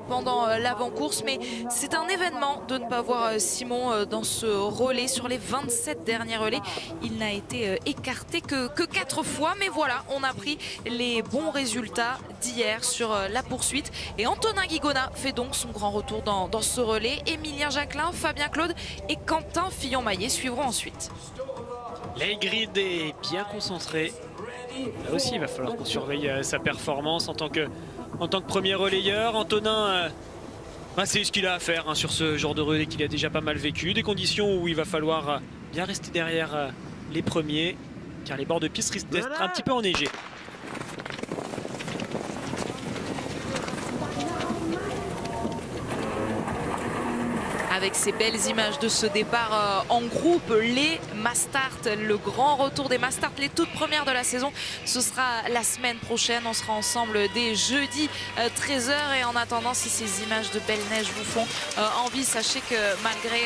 pendant l'avant-course, mais c'est un événement de ne pas voir Simon dans ce relais. Sur les 27 derniers relais, il n'a été écarté que 4 fois, mais voilà, on a pris les bons résultats d'hier sur la poursuite. Et Antonin Guigona fait donc son grand retour dans ce relais. Émilien Jacquelin, Fabien Claude et Quentin Fillon-Maillet suivront ensuite. Leigrid est bien concentré. Là aussi, il va falloir qu'on surveille sa performance en tant que premier relayeur. Antonin, c'est ce qu'il a à faire sur ce genre de relais qu'il a déjà pas mal vécu. Des conditions où il va falloir bien rester derrière les premiers, car les bords de piste risquent d'être un petit peu enneigés. Avec ces belles images de ce départ en groupe, les Mastart, le grand retour des Mastart, les toutes premières de la saison, ce sera la semaine prochaine. On sera ensemble dès jeudi 13 h. Et en attendant, si ces images de belle neige vous font envie, sachez que malgré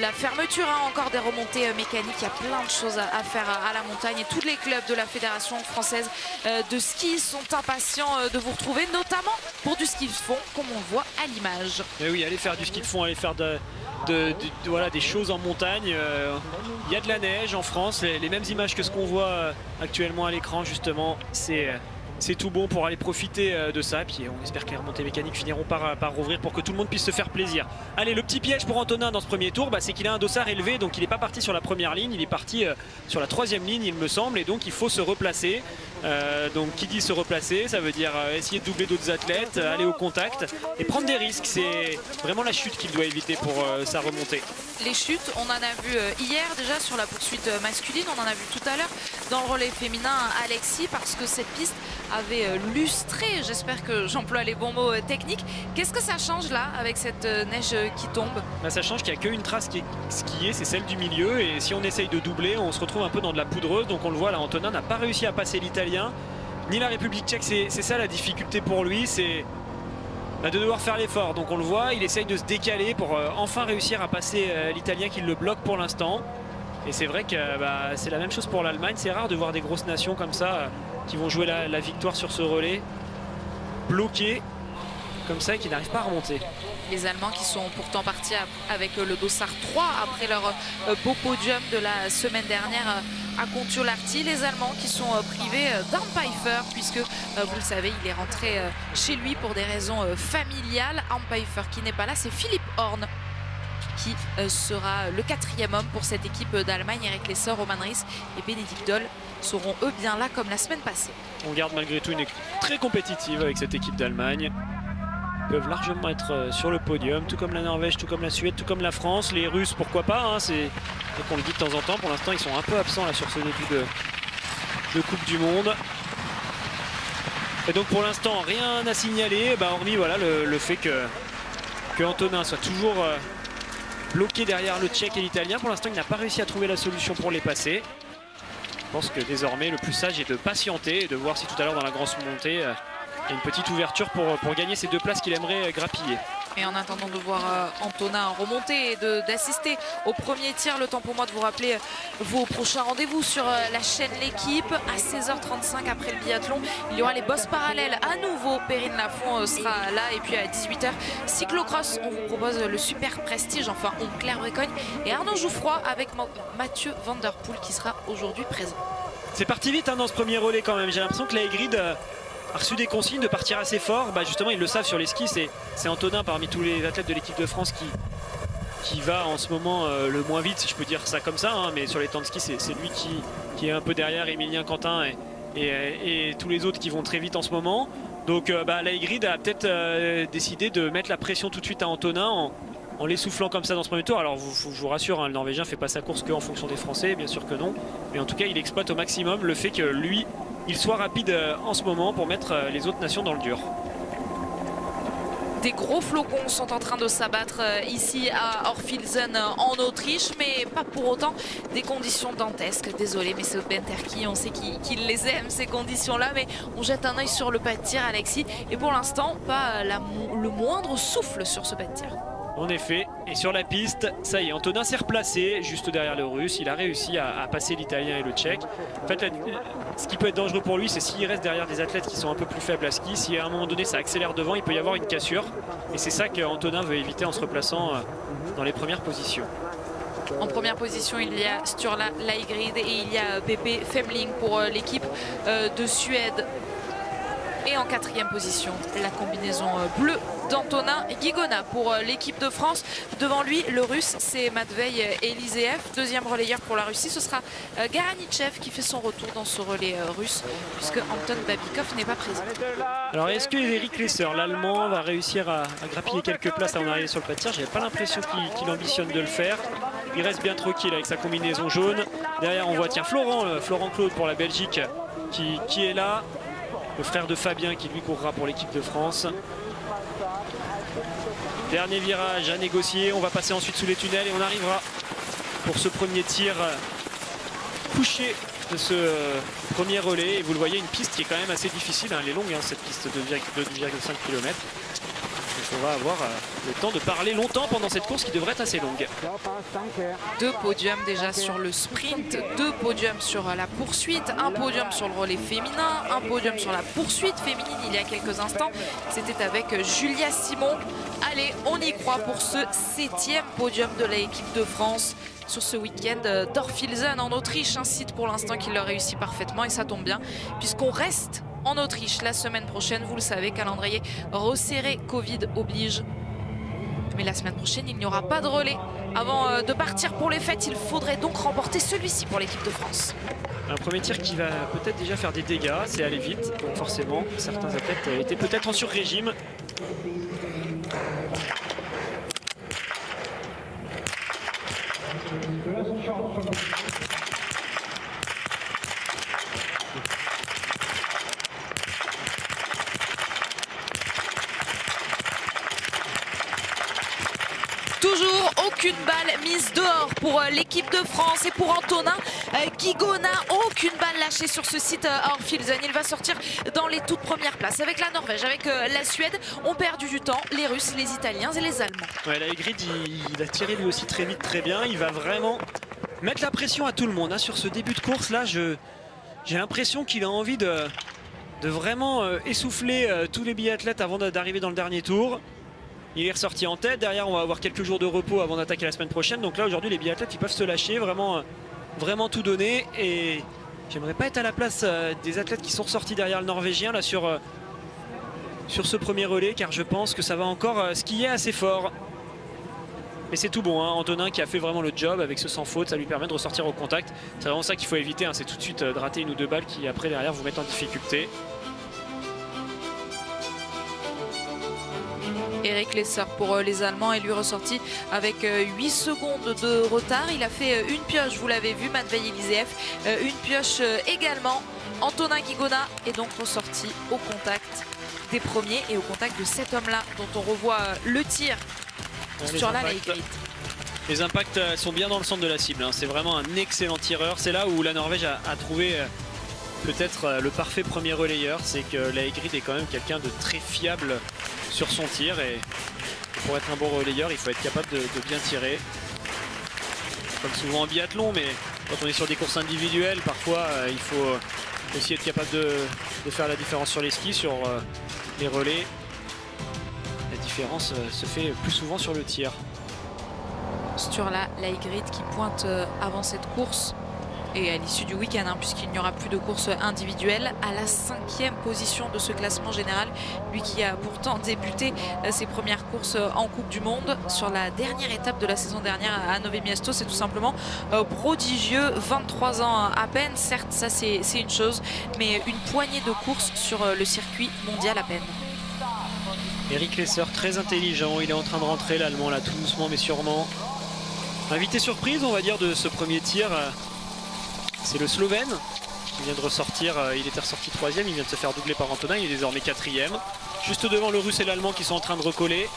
la fermeture encore des remontées mécaniques, il y a plein de choses à faire à la montagne. Et tous les clubs de la Fédération française de ski sont impatients de vous retrouver, notamment pour du ski de fond, comme on le voit à l'image. Mais oui, allez faire du ski de fond, allez faire voilà, des choses en montagne. Il y a de la neige en France, les mêmes images que ce qu'on voit actuellement à l'écran, justement. C'est tout bon pour aller profiter de ça. Puis on espère que les remontées mécaniques finiront par rouvrir pour que tout le monde puisse se faire plaisir. Allez, le petit piège pour Antonin dans ce premier tour, c'est qu'il a un dossard élevé, donc il n'est pas parti sur la première ligne, il est parti sur la 3e ligne, il me semble, et donc il faut se replacer. Donc qui dit se replacer, ça veut dire essayer de doubler d'autres athlètes, aller au contact et prendre des risques. C'est vraiment la chute qu'il doit éviter pour sa remontée. Les chutes, on en a vu hier déjà sur la poursuite masculine, on en a vu tout à l'heure dans le relais féminin Alexis, parce que cette piste avait lustré, j'espère que j'emploie les bons mots techniques. Qu'est-ce que ça change là avec cette neige qui tombe? Ça change qu'il n'y a qu'une trace qui est skiée, c'est celle du milieu, et si on essaye de doubler, on se retrouve un peu dans de la poudreuse. Donc on le voit là, Antonin n'a pas réussi à passer l'Italien ni la République tchèque. C'est ça la difficulté pour lui, c'est de devoir faire l'effort. Donc on le voit, il essaye de se décaler pour enfin réussir à passer l'Italien qui le bloque pour l'instant. Et c'est vrai que c'est la même chose pour l'Allemagne. C'est rare de voir des grosses nations comme ça qui vont jouer la victoire sur ce relais, bloqués comme ça et qui n'arrivent pas à remonter. Les Allemands qui sont pourtant partis avec le dossard 3 après leur beau podium de la semaine dernière à Kontiolahti. Les Allemands qui sont privés d'un Pfeiffer, puisque vous le savez, il est rentré chez lui pour des raisons familiales. Un Pfeiffer qui n'est pas là, c'est Philipp Horn qui sera le 4e homme pour cette équipe d'Allemagne. Eric Lesser, Roman Ries et Bénédicte Doll seront eux bien là comme la semaine passée. On garde malgré tout une équipe très compétitive avec cette équipe d'Allemagne. Ils peuvent largement être sur le podium, tout comme la Norvège, tout comme la Suède, tout comme la France. Les Russes, pourquoi pas, c'est qu'on le dit de temps en temps. Pour l'instant, ils sont un peu absents là, sur ce début de Coupe du Monde. Et donc pour l'instant, rien à signaler, hormis voilà, le fait que Antonin soit toujours bloqué derrière le Tchèque et l'Italien. Pour l'instant, il n'a pas réussi à trouver la solution pour les passer. Je pense que désormais, le plus sage est de patienter et de voir si tout à l'heure dans la grosse montée, il y a une petite ouverture pour gagner ces 2 places qu'il aimerait grappiller. Et en attendant de voir Antonin remonter et d'assister au premier tir, le temps pour moi de vous rappeler vos prochains rendez-vous sur la chaîne L'équipe. À 16h35 après le biathlon, il y aura les bosses parallèles à nouveau. Perrine Lafont sera là, et puis à 18h, cyclocross. On vous propose le super prestige, enfin Claire Brécogne et Arnaud Jouffroy avec Mathieu Van Der Poel qui sera aujourd'hui présent. C'est parti vite dans ce premier relais quand même. J'ai l'impression que Leigrid a reçu des consignes de partir assez fort. Justement, ils le savent sur les skis, c'est Antonin parmi tous les athlètes de l'équipe de France qui va en ce moment le moins vite, si je peux dire ça comme ça, mais sur les temps de ski, c'est lui qui est un peu derrière Émilien, Quentin et tous les autres qui vont très vite en ce moment. Donc Leigrid a peut-être décidé de mettre la pression tout de suite à Antonin en l'essoufflant comme ça dans ce premier tour. Alors je vous rassure, le Norvégien ne fait pas sa course qu'en fonction des Français, bien sûr que non, mais en tout cas il exploite au maximum le fait que lui il soit rapide en ce moment pour mettre les autres nations dans le dur. Des gros flocons sont en train de s'abattre ici à Orfilsen en Autriche, mais pas pour autant des conditions dantesques. Désolé, mais c'est Ben Terki, on sait qu'il les aime ces conditions-là, mais on jette un œil sur le pas de tir, Alexis, et pour l'instant, pas le moindre souffle sur ce pas de tir. En effet, et sur la piste, ça y est, Antonin s'est replacé juste derrière le Russe. Il a réussi à passer l'Italien et le Tchèque. En fait, ce qui peut être dangereux pour lui, c'est s'il reste derrière des athlètes qui sont un peu plus faibles à ski. Si à un moment donné ça accélère devant, il peut y avoir une cassure. Et c'est ça qu'Antonin veut éviter en se replaçant dans les premières positions. En première position, il y a Sturla Laigrid et il y a Pepe Femling pour l'équipe de Suède. Et en quatrième position, la combinaison bleue d'Antonin Guigona pour l'équipe de France. Devant lui, le Russe, c'est Matvei Eliseev. Deuxième relayeur pour la Russie, ce sera Garanichev qui fait son retour dans ce relais russe, puisque Anton Babikov n'est pas présent. Alors, est-ce que Eric Lesser, l'Allemand, va réussir à grappiller quelques places avant d'arriver sur le pas de tir? J'avais pas l'impression qu'il ambitionne de le faire. Il reste bien tranquille avec sa combinaison jaune. Derrière, on voit, tiens, Florent Claude pour la Belgique qui est là. Le frère de Fabien qui lui courra pour l'équipe de France. Dernier virage à négocier. On va passer ensuite sous les tunnels et on arrivera pour ce premier tir couché de ce premier relais. Et vous le voyez, une piste qui est quand même assez difficile. Elle est longue, cette piste de 2,5 km. On va avoir le temps de parler longtemps pendant cette course qui devrait être assez longue. 2 podiums déjà sur le sprint, 2 podiums sur la poursuite, un podium sur le relais féminin, un podium sur la poursuite féminine il y a quelques instants. C'était avec Julia Simon. Allez, on y croit pour ce 7e podium de l'équipe de France sur ce week-end d'Orfilsen en Autriche, un site pour l'instant qui leur réussit parfaitement et ça tombe bien puisqu'on reste en Autriche la semaine prochaine. Vous le savez, calendrier resserré, Covid oblige. Mais la semaine prochaine, il n'y aura pas de relais. Avant de partir pour les fêtes, il faudrait donc remporter celui-ci pour l'équipe de France. Un premier tir qui va peut-être déjà faire des dégâts, c'est aller vite. Donc forcément, certains athlètes étaient peut-être en sur-régime. Toujours aucune balle mise dehors pour l'équipe de France et pour Antonin Guigona. Aucune balle lâchée sur ce site Orfilsen. Il va sortir dans les toutes premières places avec la Norvège, avec la Suède. On perd du temps, les Russes, les Italiens et les Allemands. Ouais, Laigrid, il a tiré lui aussi très vite, très bien. Il va vraiment mettre la pression à tout le monde sur ce début de course. Là, j'ai l'impression qu'il a envie de vraiment essouffler tous les biathlètes avant d'arriver dans le dernier tour. Il est ressorti en tête. Derrière, on va avoir quelques jours de repos avant d'attaquer la semaine prochaine. Donc là, aujourd'hui, les biathlètes, ils peuvent se lâcher, vraiment tout donner. Et j'aimerais pas être à la place des athlètes qui sont ressortis derrière le Norvégien là sur ce premier relais, car je pense que ça va encore skier assez fort. Mais c'est tout bon, Antonin qui a fait vraiment le job avec ce sans faute, ça lui permet de ressortir au contact. C'est vraiment ça qu'il faut éviter, c'est tout de suite de rater 1 ou 2 balles qui après derrière vous mettent en difficulté. Eric Lesser pour les Allemands est lui ressorti avec 8 secondes de retard. Il a fait une pioche, vous l'avez vu, Matvei Eliseev, une pioche également. Antonin Guigona est donc ressorti au contact des premiers et au contact de cet homme-là dont on revoit le tir sur la Laigrid. Les impacts sont bien dans le centre de la cible, c'est vraiment un excellent tireur. C'est là où la Norvège a trouvé peut-être le parfait premier relayeur, c'est que Laigrid est quand même quelqu'un de très fiable sur son tir et pour être un bon relayeur, il faut être capable de bien tirer. Comme souvent en biathlon, mais quand on est sur des courses individuelles, parfois il faut aussi être capable de faire la différence sur les skis, sur les relais. La différence se fait plus souvent sur le tir. Sturla Laigrid qui pointe avant cette course et à l'issue du week-end, puisqu'il n'y aura plus de course individuelle, à la 5e position de ce classement général. Lui qui a pourtant débuté ses premières courses en Coupe du Monde sur la dernière étape de la saison dernière à Nové Miesto. C'est tout simplement prodigieux, 23 ans à peine. Certes, ça c'est une chose, mais une poignée de courses sur le circuit mondial à peine. Eric Lesser, très intelligent, il est en train de rentrer l'Allemand là, tout doucement mais sûrement. Invité surprise, on va dire, de ce premier tir. C'est le Slovène qui vient de ressortir, il était ressorti 3e, il vient de se faire doubler par Antonin, il est désormais 4e. Juste devant le Russe et l'Allemand qui sont en train de recoller.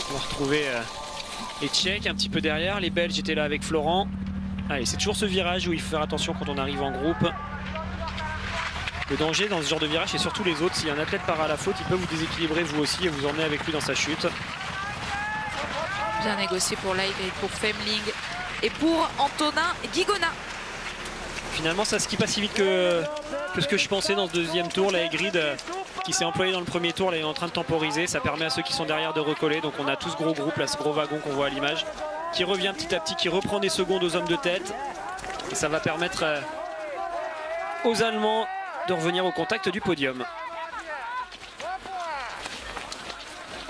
On va retrouver les Tchèques un petit peu derrière, les Belges étaient là avec Florent. Allez, c'est toujours ce virage où il faut faire attention quand on arrive en groupe. Le danger dans ce genre de virage, c'est surtout les autres. Si un athlète part à la faute, il peut vous déséquilibrer vous aussi et vous emmener avec lui dans sa chute. Bien négocié pour Light et pour Femling et pour Antonin Guigona. Finalement, ça skie pas si vite que ce que je pensais dans ce deuxième tour. La grid qui s'est employée dans le premier tour, là, est en train de temporiser. Ça permet à ceux qui sont derrière de recoller. Donc on a tout ce gros groupe, là, ce gros wagon qu'on voit à l'image, qui revient petit à petit, qui reprend des secondes aux hommes de tête. Et ça va permettre aux Allemands de revenir au contact du podium.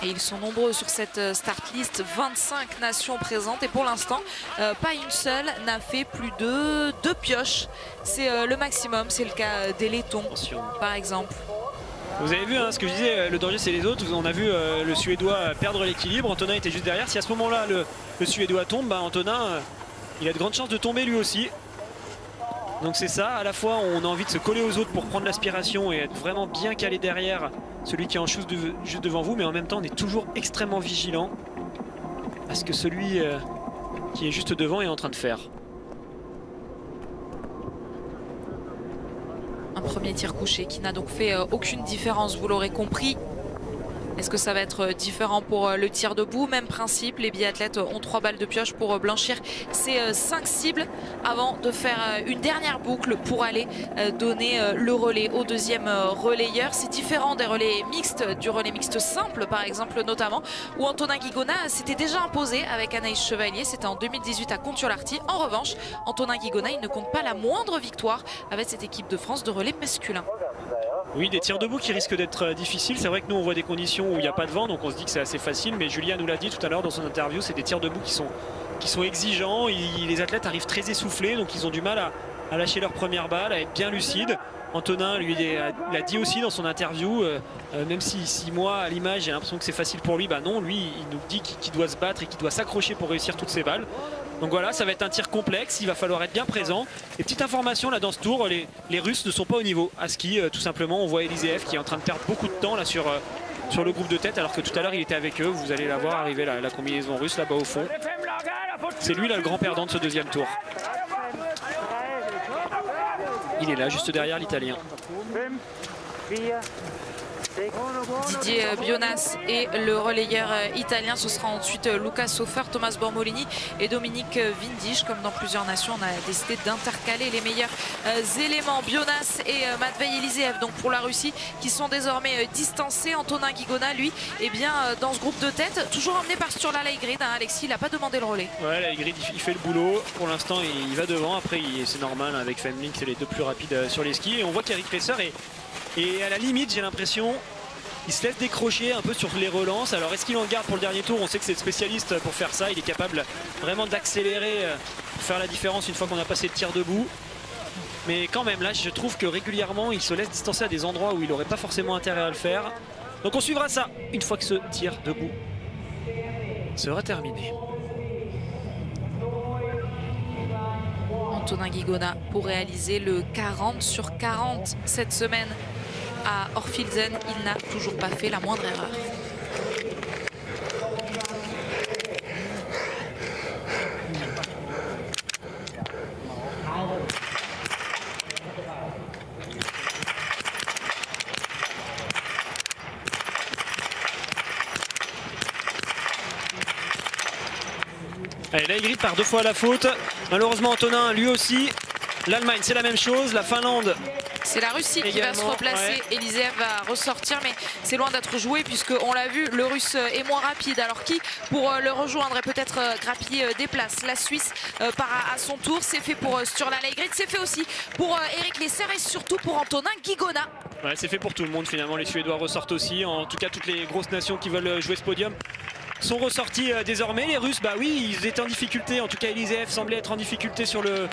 Et ils sont nombreux sur cette start list, 25 nations présentes et pour l'instant pas une seule n'a fait plus de 2 pioches. C'est le maximum, c'est le cas des Lettons par exemple. Vous avez vu hein, ce que je disais, le danger c'est les autres. On a vu le Suédois perdre l'équilibre, Antonin était juste derrière. Si à ce moment-là le Suédois tombe, bah, Antonin il a de grandes chances de tomber lui aussi. Donc c'est ça, à la fois on a envie de se coller aux autres pour prendre l'aspiration et être vraiment bien calé derrière celui qui est en chose juste devant vous, mais en même temps on est toujours extrêmement vigilant à ce que celui qui est juste devant est en train de faire. Un premier tir couché qui n'a donc fait aucune différence, vous l'aurez compris. Est-ce que ça va être différent pour le tir debout? Même principe, les biathlètes ont 3 balles de pioche pour blanchir ces 5 cibles avant de faire une dernière boucle pour aller donner le relais au deuxième relayeur. C'est différent des relais mixtes, du relais mixte simple par exemple notamment, où Antonin Guigona s'était déjà imposé avec Anaïs Chevalier, c'était en 2018 à Kontiolahti. En revanche, Antonin Guigona, il ne compte pas la moindre victoire avec cette équipe de France de relais masculin. Oui, des tirs debout qui risquent d'être difficiles. C'est vrai que nous on voit des conditions où il n'y a pas de vent, donc on se dit que c'est assez facile, mais Julia nous l'a dit tout à l'heure dans son interview, c'est des tirs debout qui sont exigeants. Les athlètes arrivent très essoufflés, donc ils ont du mal à lâcher leur première balle, à être bien lucides. Antonin lui l'a dit aussi dans son interview, même si moi à l'image j'ai l'impression que c'est facile pour lui, bah non, lui il nous dit qu'il doit se battre et qu'il doit s'accrocher pour réussir toutes ses balles. Donc voilà, ça va être un tir complexe, il va falloir être bien présent. Et petite information là dans ce tour, les Russes ne sont pas au niveau à ski, tout simplement. On voit Eliseev qui est en train de perdre beaucoup de temps là sur le groupe de tête, alors que tout à l'heure il était avec eux. Vous allez la voir arriver la combinaison russe là-bas au fond. C'est lui là le grand perdant de ce deuxième tour. Il est là juste derrière l'Italien. Didier Bionas et le relayeur italien, ce sera ensuite Lucas Sofer, Thomas Bormolini et Dominique Windisch. Comme dans plusieurs nations, on a décidé d'intercaler les meilleurs éléments. Bionas et Matvei Eliseev donc pour la Russie qui sont désormais distancés. Antonin Guigona lui est bien dans ce groupe de tête, toujours emmené par Sturla Leigrid. Alexis, il n'a pas demandé le relais. Ouais, Leigrid il fait le boulot. Pour l'instant il va devant. Après c'est normal avec Femling, c'est les deux plus rapides sur les skis. Et on voit qu'Eric Lesser et à la limite, j'ai l'impression, il se laisse décrocher un peu sur les relances. Alors est-ce qu'il en garde pour le dernier tour? On sait que c'est le spécialiste pour faire ça. Il est capable vraiment d'accélérer, pour faire la différence une fois qu'on a passé le tir debout. Mais quand même, là, je trouve que régulièrement, il se laisse distancer à des endroits où il n'aurait pas forcément intérêt à le faire. Donc on suivra ça une fois que ce tir debout sera terminé. Antonin Guigona pour réaliser le 40 sur 40 cette semaine à Orfilsen. Il n'a toujours pas fait la moindre erreur. Allez, là il grille par 2 fois à la faute. Malheureusement Antonin lui aussi. L'Allemagne c'est la même chose, la Finlande. C'est la Russie qui va se replacer. Ouais. Eliseev va ressortir, mais c'est loin d'être joué puisqu'on l'a vu, le Russe est moins rapide. Alors qui, pour le rejoindre et peut-être grappiller des places? La Suisse part à son tour. C'est fait pour Sturla Leigrid, c'est fait aussi pour Eric Lesser et surtout pour Antonin Guigona. Ouais, c'est fait pour tout le monde finalement. Les Suédois ressortent aussi. En tout cas, toutes les grosses nations qui veulent jouer ce podium sont ressortis désormais. Les Russes, bah oui, ils étaient en difficulté. En tout cas, Eliseev semblait être en difficulté sur le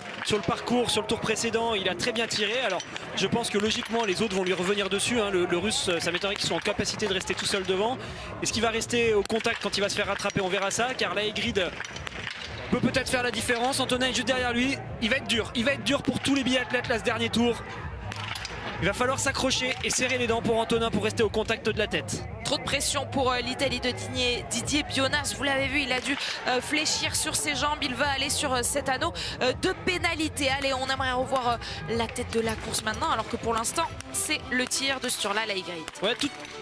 parcours, sur le tour précédent. Il a très bien tiré. Alors, je pense que logiquement, les autres vont lui revenir dessus. Hein. Le Russe, ça m'étonnerait qu'il soit en capacité de rester tout seul devant. Est-ce qu'il va rester au contact quand il va se faire rattraper? On verra ça, car Leigrid peut peut-être faire la différence. Antonin est juste derrière lui. Il va être dur. Il va être dur pour tous les biathlètes là, ce dernier tour. Il va falloir s'accrocher et serrer les dents pour Antonin pour rester au contact de la tête. Trop de pression pour l'Italie de Didier Bionas. Vous l'avez vu, il a dû fléchir sur ses jambes. Il va aller sur cet anneau de pénalité. Allez, on aimerait revoir la tête de la course maintenant, alors que pour l'instant, c'est le tir de Sturla Laigrid. Ouais,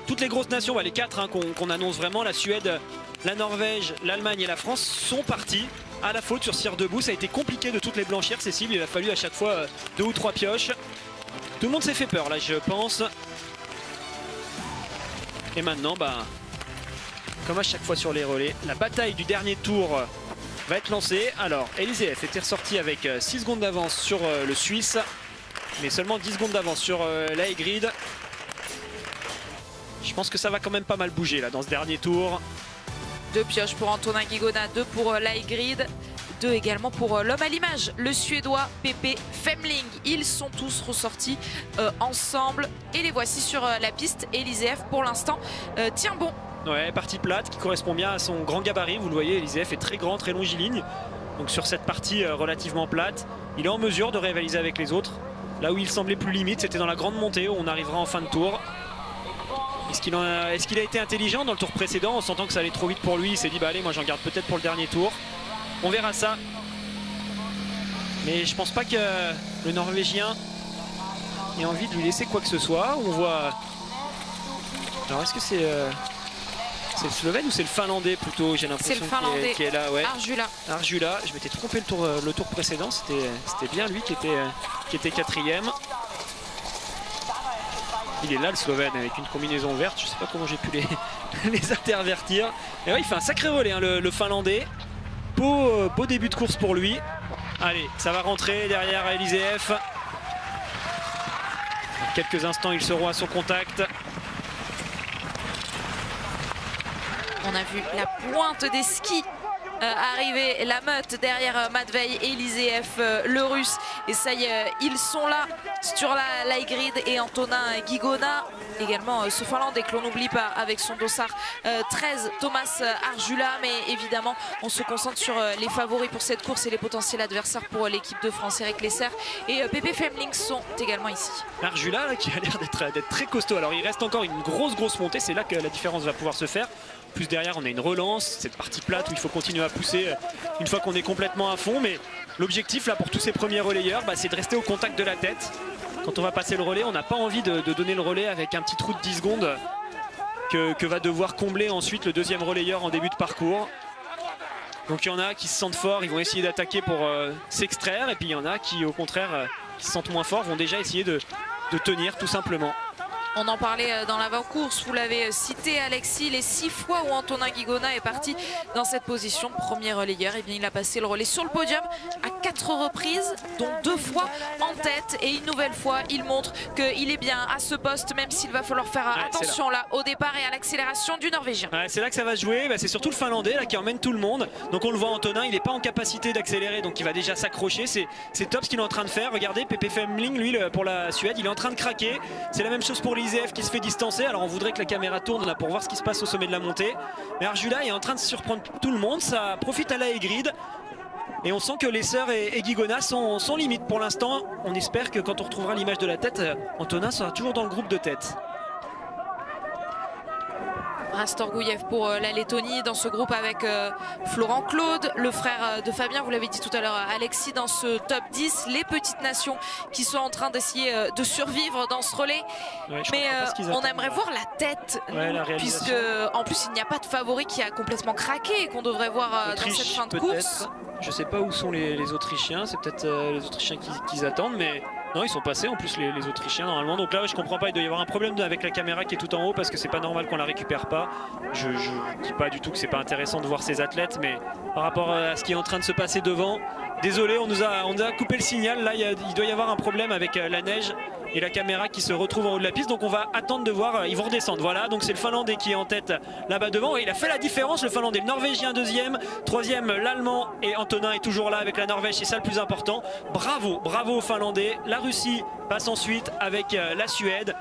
toutes les grosses nations, les 4 hein, qu'on annonce vraiment, la Suède, la Norvège, l'Allemagne et la France sont partis à la faute sur cire debout. Ça a été compliqué de toutes les blanchir ces cibles. Il a fallu à chaque fois 2 ou 3 pioches. Tout le monde s'est fait peur là, je pense. Et maintenant, comme à chaque fois sur les relais, la bataille du dernier tour va être lancée. Alors, Eliseev était ressorti avec 6 secondes d'avance sur le Suisse, mais seulement 10 secondes d'avance sur Laigrid. Je pense que ça va quand même pas mal bouger là dans ce dernier tour. 2 pioches pour Antonin Guigona, 2 pour Laigrid. 2 également pour l'homme à l'image, le Suédois Pepe Femling. Ils sont tous ressortis ensemble et les voici sur la piste. Eliseev pour l'instant tient bon. Ouais, partie plate qui correspond bien à son grand gabarit. Vous le voyez, Eliseev est très grand, très longiligne. Donc sur cette partie relativement plate, il est en mesure de rivaliser avec les autres. Là où il semblait plus limite, c'était dans la grande montée où on arrivera en fin de tour. Est-ce qu'il a été intelligent dans le tour précédent en sentant que ça allait trop vite pour lui? Il s'est dit allez, moi j'en garde peut-être pour le dernier tour. On verra ça. Mais je pense pas que le Norvégien ait envie de lui laisser quoi que ce soit. On voit... Alors est-ce que c'est le Slovène ou c'est le Finlandais plutôt? J'ai l'impression qui est là. Ouais. Arjula. Je m'étais trompé le tour précédent. C'était bien lui qui était 4e. Il est là le Slovène avec une combinaison verte. Je sais pas comment j'ai pu les intervertir. Et ouais, il fait un sacré relais hein, le Finlandais. Beau début de course pour lui. Allez, ça va rentrer derrière Eliseev. Dans quelques instants, ils seront à son contact. On a vu la pointe des skis arriver, la meute derrière Matvei Eliseev, le russe. Et ça y est, ils sont là. Sturla Laigrid et Antonin Guigona. Également ce Finlandais que l'on n'oublie pas avec son dossard 13, Thomas Arjula. Mais évidemment, on se concentre sur les favoris pour cette course et les potentiels adversaires pour l'équipe de France. Eric Lesser et Pepe Femling sont également ici. Arjula là, qui a l'air d'être très costaud. Alors il reste encore une grosse montée. C'est là que la différence va pouvoir se faire. Plus derrière, on a une relance, cette partie plate où il faut continuer à pousser une fois qu'on est complètement à fond. Mais l'objectif là pour tous ces premiers relayeurs, c'est de rester au contact de la tête. Quand on va passer le relais, on n'a pas envie de donner le relais avec un petit trou de 10 secondes que va devoir combler ensuite le deuxième relayeur en début de parcours. Donc il y en a qui se sentent forts, ils vont essayer d'attaquer pour s'extraire. Et puis il y en a qui au contraire, qui se sentent moins forts, vont déjà essayer de tenir tout simplement. On en parlait dans l'avant-course, vous l'avez cité Alexis, les 6 fois où Antonin Guigona est parti dans cette position de premier relayeur, et bien il a passé le relais sur le podium à 4 reprises, dont 2 fois en tête, et une nouvelle fois il montre qu'il est bien à ce poste, même s'il va falloir faire attention là au départ et à l'accélération du Norvégien. Ouais, c'est là que ça va se jouer, c'est surtout le Finlandais là, qui emmène tout le monde, donc on le voit Antonin, il n'est pas en capacité d'accélérer, donc il va déjà s'accrocher, c'est top ce qu'il est en train de faire. Regardez Pepe Femling, lui pour la Suède, il est en train de craquer, c'est la même chose pour Eliseev qui se fait distancer. Alors on voudrait que la caméra tourne là pour voir ce qui se passe au sommet de la montée, mais Arjula est en train de surprendre tout le monde, ça profite à Laigrid et on sent que Lesser et Guigona sont limite pour l'instant. On espère que quand on retrouvera l'image de la tête, Antonin sera toujours dans le groupe de tête. Rastorgouyev pour la Lettonie dans ce groupe avec Florent Claude, le frère de Fabien, vous l'avez dit tout à l'heure Alexis, dans ce top 10, les petites nations qui sont en train d'essayer de survivre dans ce relais. Ouais, mais on aimerait voir la tête, puisque en plus il n'y a pas de favori qui a complètement craqué et qu'on devrait voir dans cette fin de course. Je sais pas où sont les Autrichiens, c'est peut-être les Autrichiens qui attendent, mais non, ils sont passés en plus les Autrichiens normalement. Donc là je comprends pas, il doit y avoir un problème avec la caméra qui est tout en haut parce que c'est pas normal qu'on la récupère pas. Je dis pas du tout que c'est pas intéressant de voir ces athlètes, mais par rapport à ce qui est en train de se passer devant, désolé, on nous a coupé le signal. Là il doit y avoir un problème avec la neige et la caméra qui se retrouve en haut de la piste, donc on va attendre de voir. Ils vont redescendre, voilà, donc c'est le Finlandais qui est en tête là-bas devant et il a fait la différence, le Finlandais. Le Norvégien deuxième, troisième l'Allemand et Antonin est toujours là avec la Norvège, c'est ça le plus important. Bravo aux Finlandais. La Russie passe ensuite avec la Suède.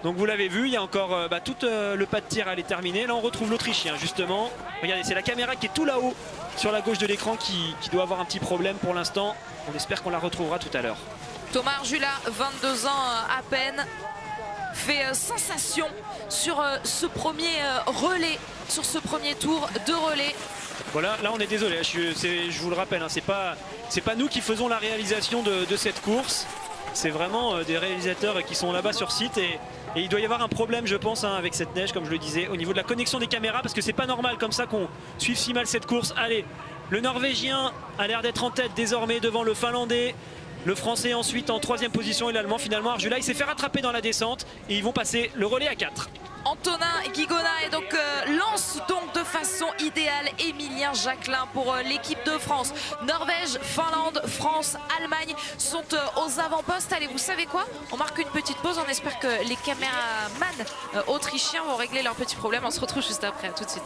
Donc vous l'avez vu, il y a encore tout le pas de tir à aller terminer. Là on retrouve l'Autrichien justement. Regardez, c'est la caméra qui est tout là-haut sur la gauche de l'écran qui doit avoir un petit problème pour l'instant. On espère qu'on la retrouvera tout à l'heure. Thomas Arjula, 22 ans à peine, fait sensation sur ce premier relais, sur ce premier tour de relais. Voilà, là on est désolé, je vous le rappelle, hein, c'est pas nous qui faisons la réalisation de cette course. C'est vraiment des réalisateurs qui sont là-bas sur site et il doit y avoir un problème, je pense, hein, avec cette neige, comme je le disais, au niveau de la connexion des caméras, parce que c'est pas normal comme ça qu'on suive si mal cette course. Allez, le Norvégien a l'air d'être en tête désormais devant le Finlandais. Le Français ensuite en 3e position et l'Allemand finalement. Arjula, il s'est fait rattraper dans la descente et ils vont passer le relais à 4. Antonin Guigona et donc lance donc de façon idéale Émilien Jacquelin pour l'équipe de France. Norvège, Finlande, France, Allemagne sont aux avant-postes. Allez, vous savez quoi? On marque une petite pause. On espère que les caméramans autrichiens vont régler leurs petits problèmes. On se retrouve juste après. À tout de suite.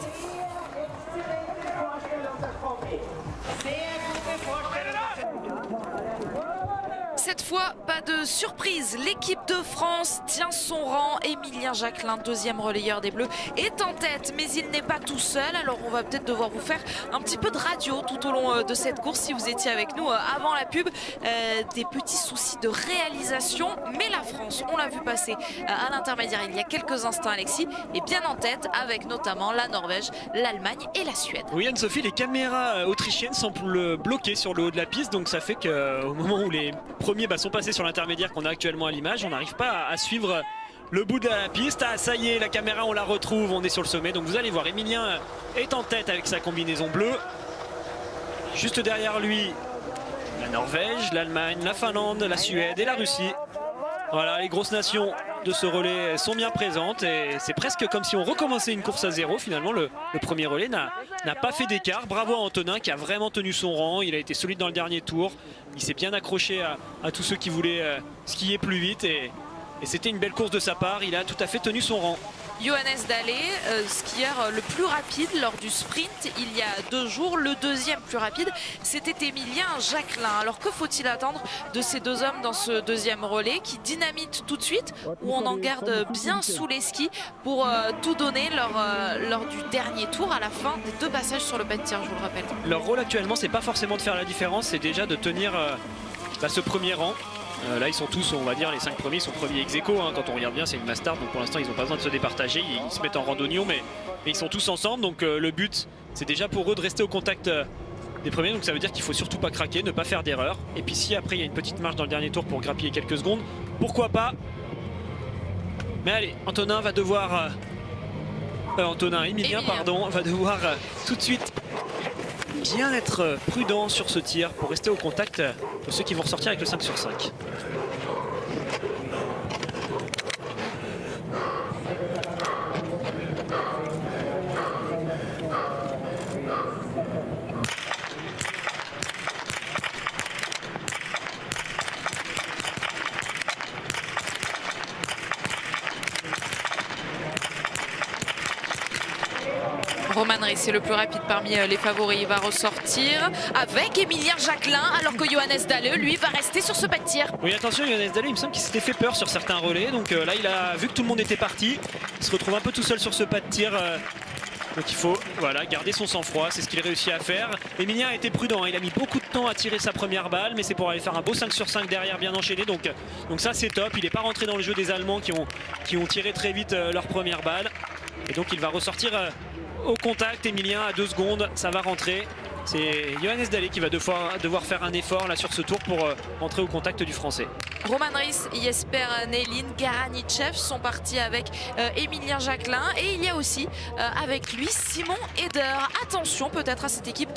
Cette fois, pas de surprise. L'équipe de France tient son rang. Émilien Jacquelin, 2e relayeur des Bleus, est en tête, mais il n'est pas tout seul. Alors on va peut-être devoir vous faire un petit peu de radio tout au long de cette course. Si vous étiez avec nous avant la pub, des petits soucis de réalisation. Mais la France, on l'a vu passer à l'intermédiaire il y a quelques instants, Alexis, est bien en tête avec notamment la Norvège, l'Allemagne et la Suède. Oui, Anne-Sophie, les caméras autrichiennes semblent bloquées sur le haut de la piste. Donc ça fait qu'au moment où les premiers sont passés sur l'intermédiaire qu'on a actuellement à l'image, on n'arrive pas à suivre le bout de la piste. Ah, ça y est, la caméra, on la retrouve, on est sur le sommet. Donc vous allez voir, Émilien est en tête avec sa combinaison bleue. Juste derrière lui, la Norvège, l'Allemagne, la Finlande, la Suède et la Russie. Voilà, les grosses nations de ce relais sont bien présentes et c'est presque comme si on recommençait une course à zéro. Finalement, le premier relais n'a pas fait d'écart. Bravo à Antonin qui a vraiment tenu son rang. Il a été solide dans le dernier tour. Il s'est bien accroché à tous ceux qui voulaient skier plus vite et c'était une belle course de sa part. Il a tout à fait tenu son rang. Johannes Dalle, skieur le plus rapide lors du sprint il y a 2 jours. Le 2e plus rapide, c'était Émilien Jacquelin. Alors que faut-il attendre de ces 2 hommes dans ce 2e relais qui dynamite tout de suite, où on en garde bien sous les skis pour tout donner lors du dernier tour à la fin des 2 passages sur le pas de tir, je vous le rappelle. Leur rôle actuellement, c'est pas forcément de faire la différence, c'est déjà de tenir ce premier rang. Là ils sont tous, on va dire, les 5 premiers sont premiers ex aequo, hein. Quand on regarde bien, c'est une Mastart, donc pour l'instant ils n'ont pas besoin de se départager, ils se mettent en randonnion, mais ils sont tous ensemble. Donc le but, c'est déjà pour eux de rester au contact des premiers. Donc ça veut dire qu'il faut surtout pas craquer, ne pas faire d'erreur. Et puis si après il y a une petite marge dans le dernier tour pour grappiller quelques secondes, pourquoi pas. Mais allez, Antonin va devoir Émilien, pardon, va devoir tout de suite bien être prudent sur ce tir pour rester au contact de ceux qui vont ressortir avec le 5 sur 5. Roman Reis est le plus rapide parmi les favoris. Il va ressortir avec Émilien Jacquelin, alors que Johannes Dalle, lui, va rester sur ce pas de tir. Oui, attention, Johannes Dalle, il me semble qu'il s'était fait peur sur certains relais. Donc là, il a vu que tout le monde était parti. Il se retrouve un peu tout seul sur ce pas de tir. Donc il faut garder son sang-froid, c'est ce qu'il réussit à faire. Émilien a été prudent, il a mis beaucoup de temps à tirer sa première balle, mais c'est pour aller faire un beau 5 sur 5 derrière, bien enchaîné. Donc ça, c'est top. Il n'est pas rentré dans le jeu des Allemands qui ont tiré très vite leur première balle. Et donc il va ressortir au contact. Émilien à 2 secondes, ça va rentrer. C'est Johannes Dalle qui va devoir faire un effort là sur ce tour pour entrer au contact du Français. Roman Reis, Jesper Nelin, Garanichev sont partis avec Émilien Jacquelin. Et il y a aussi avec lui Simon Eder. Attention peut-être à cette équipe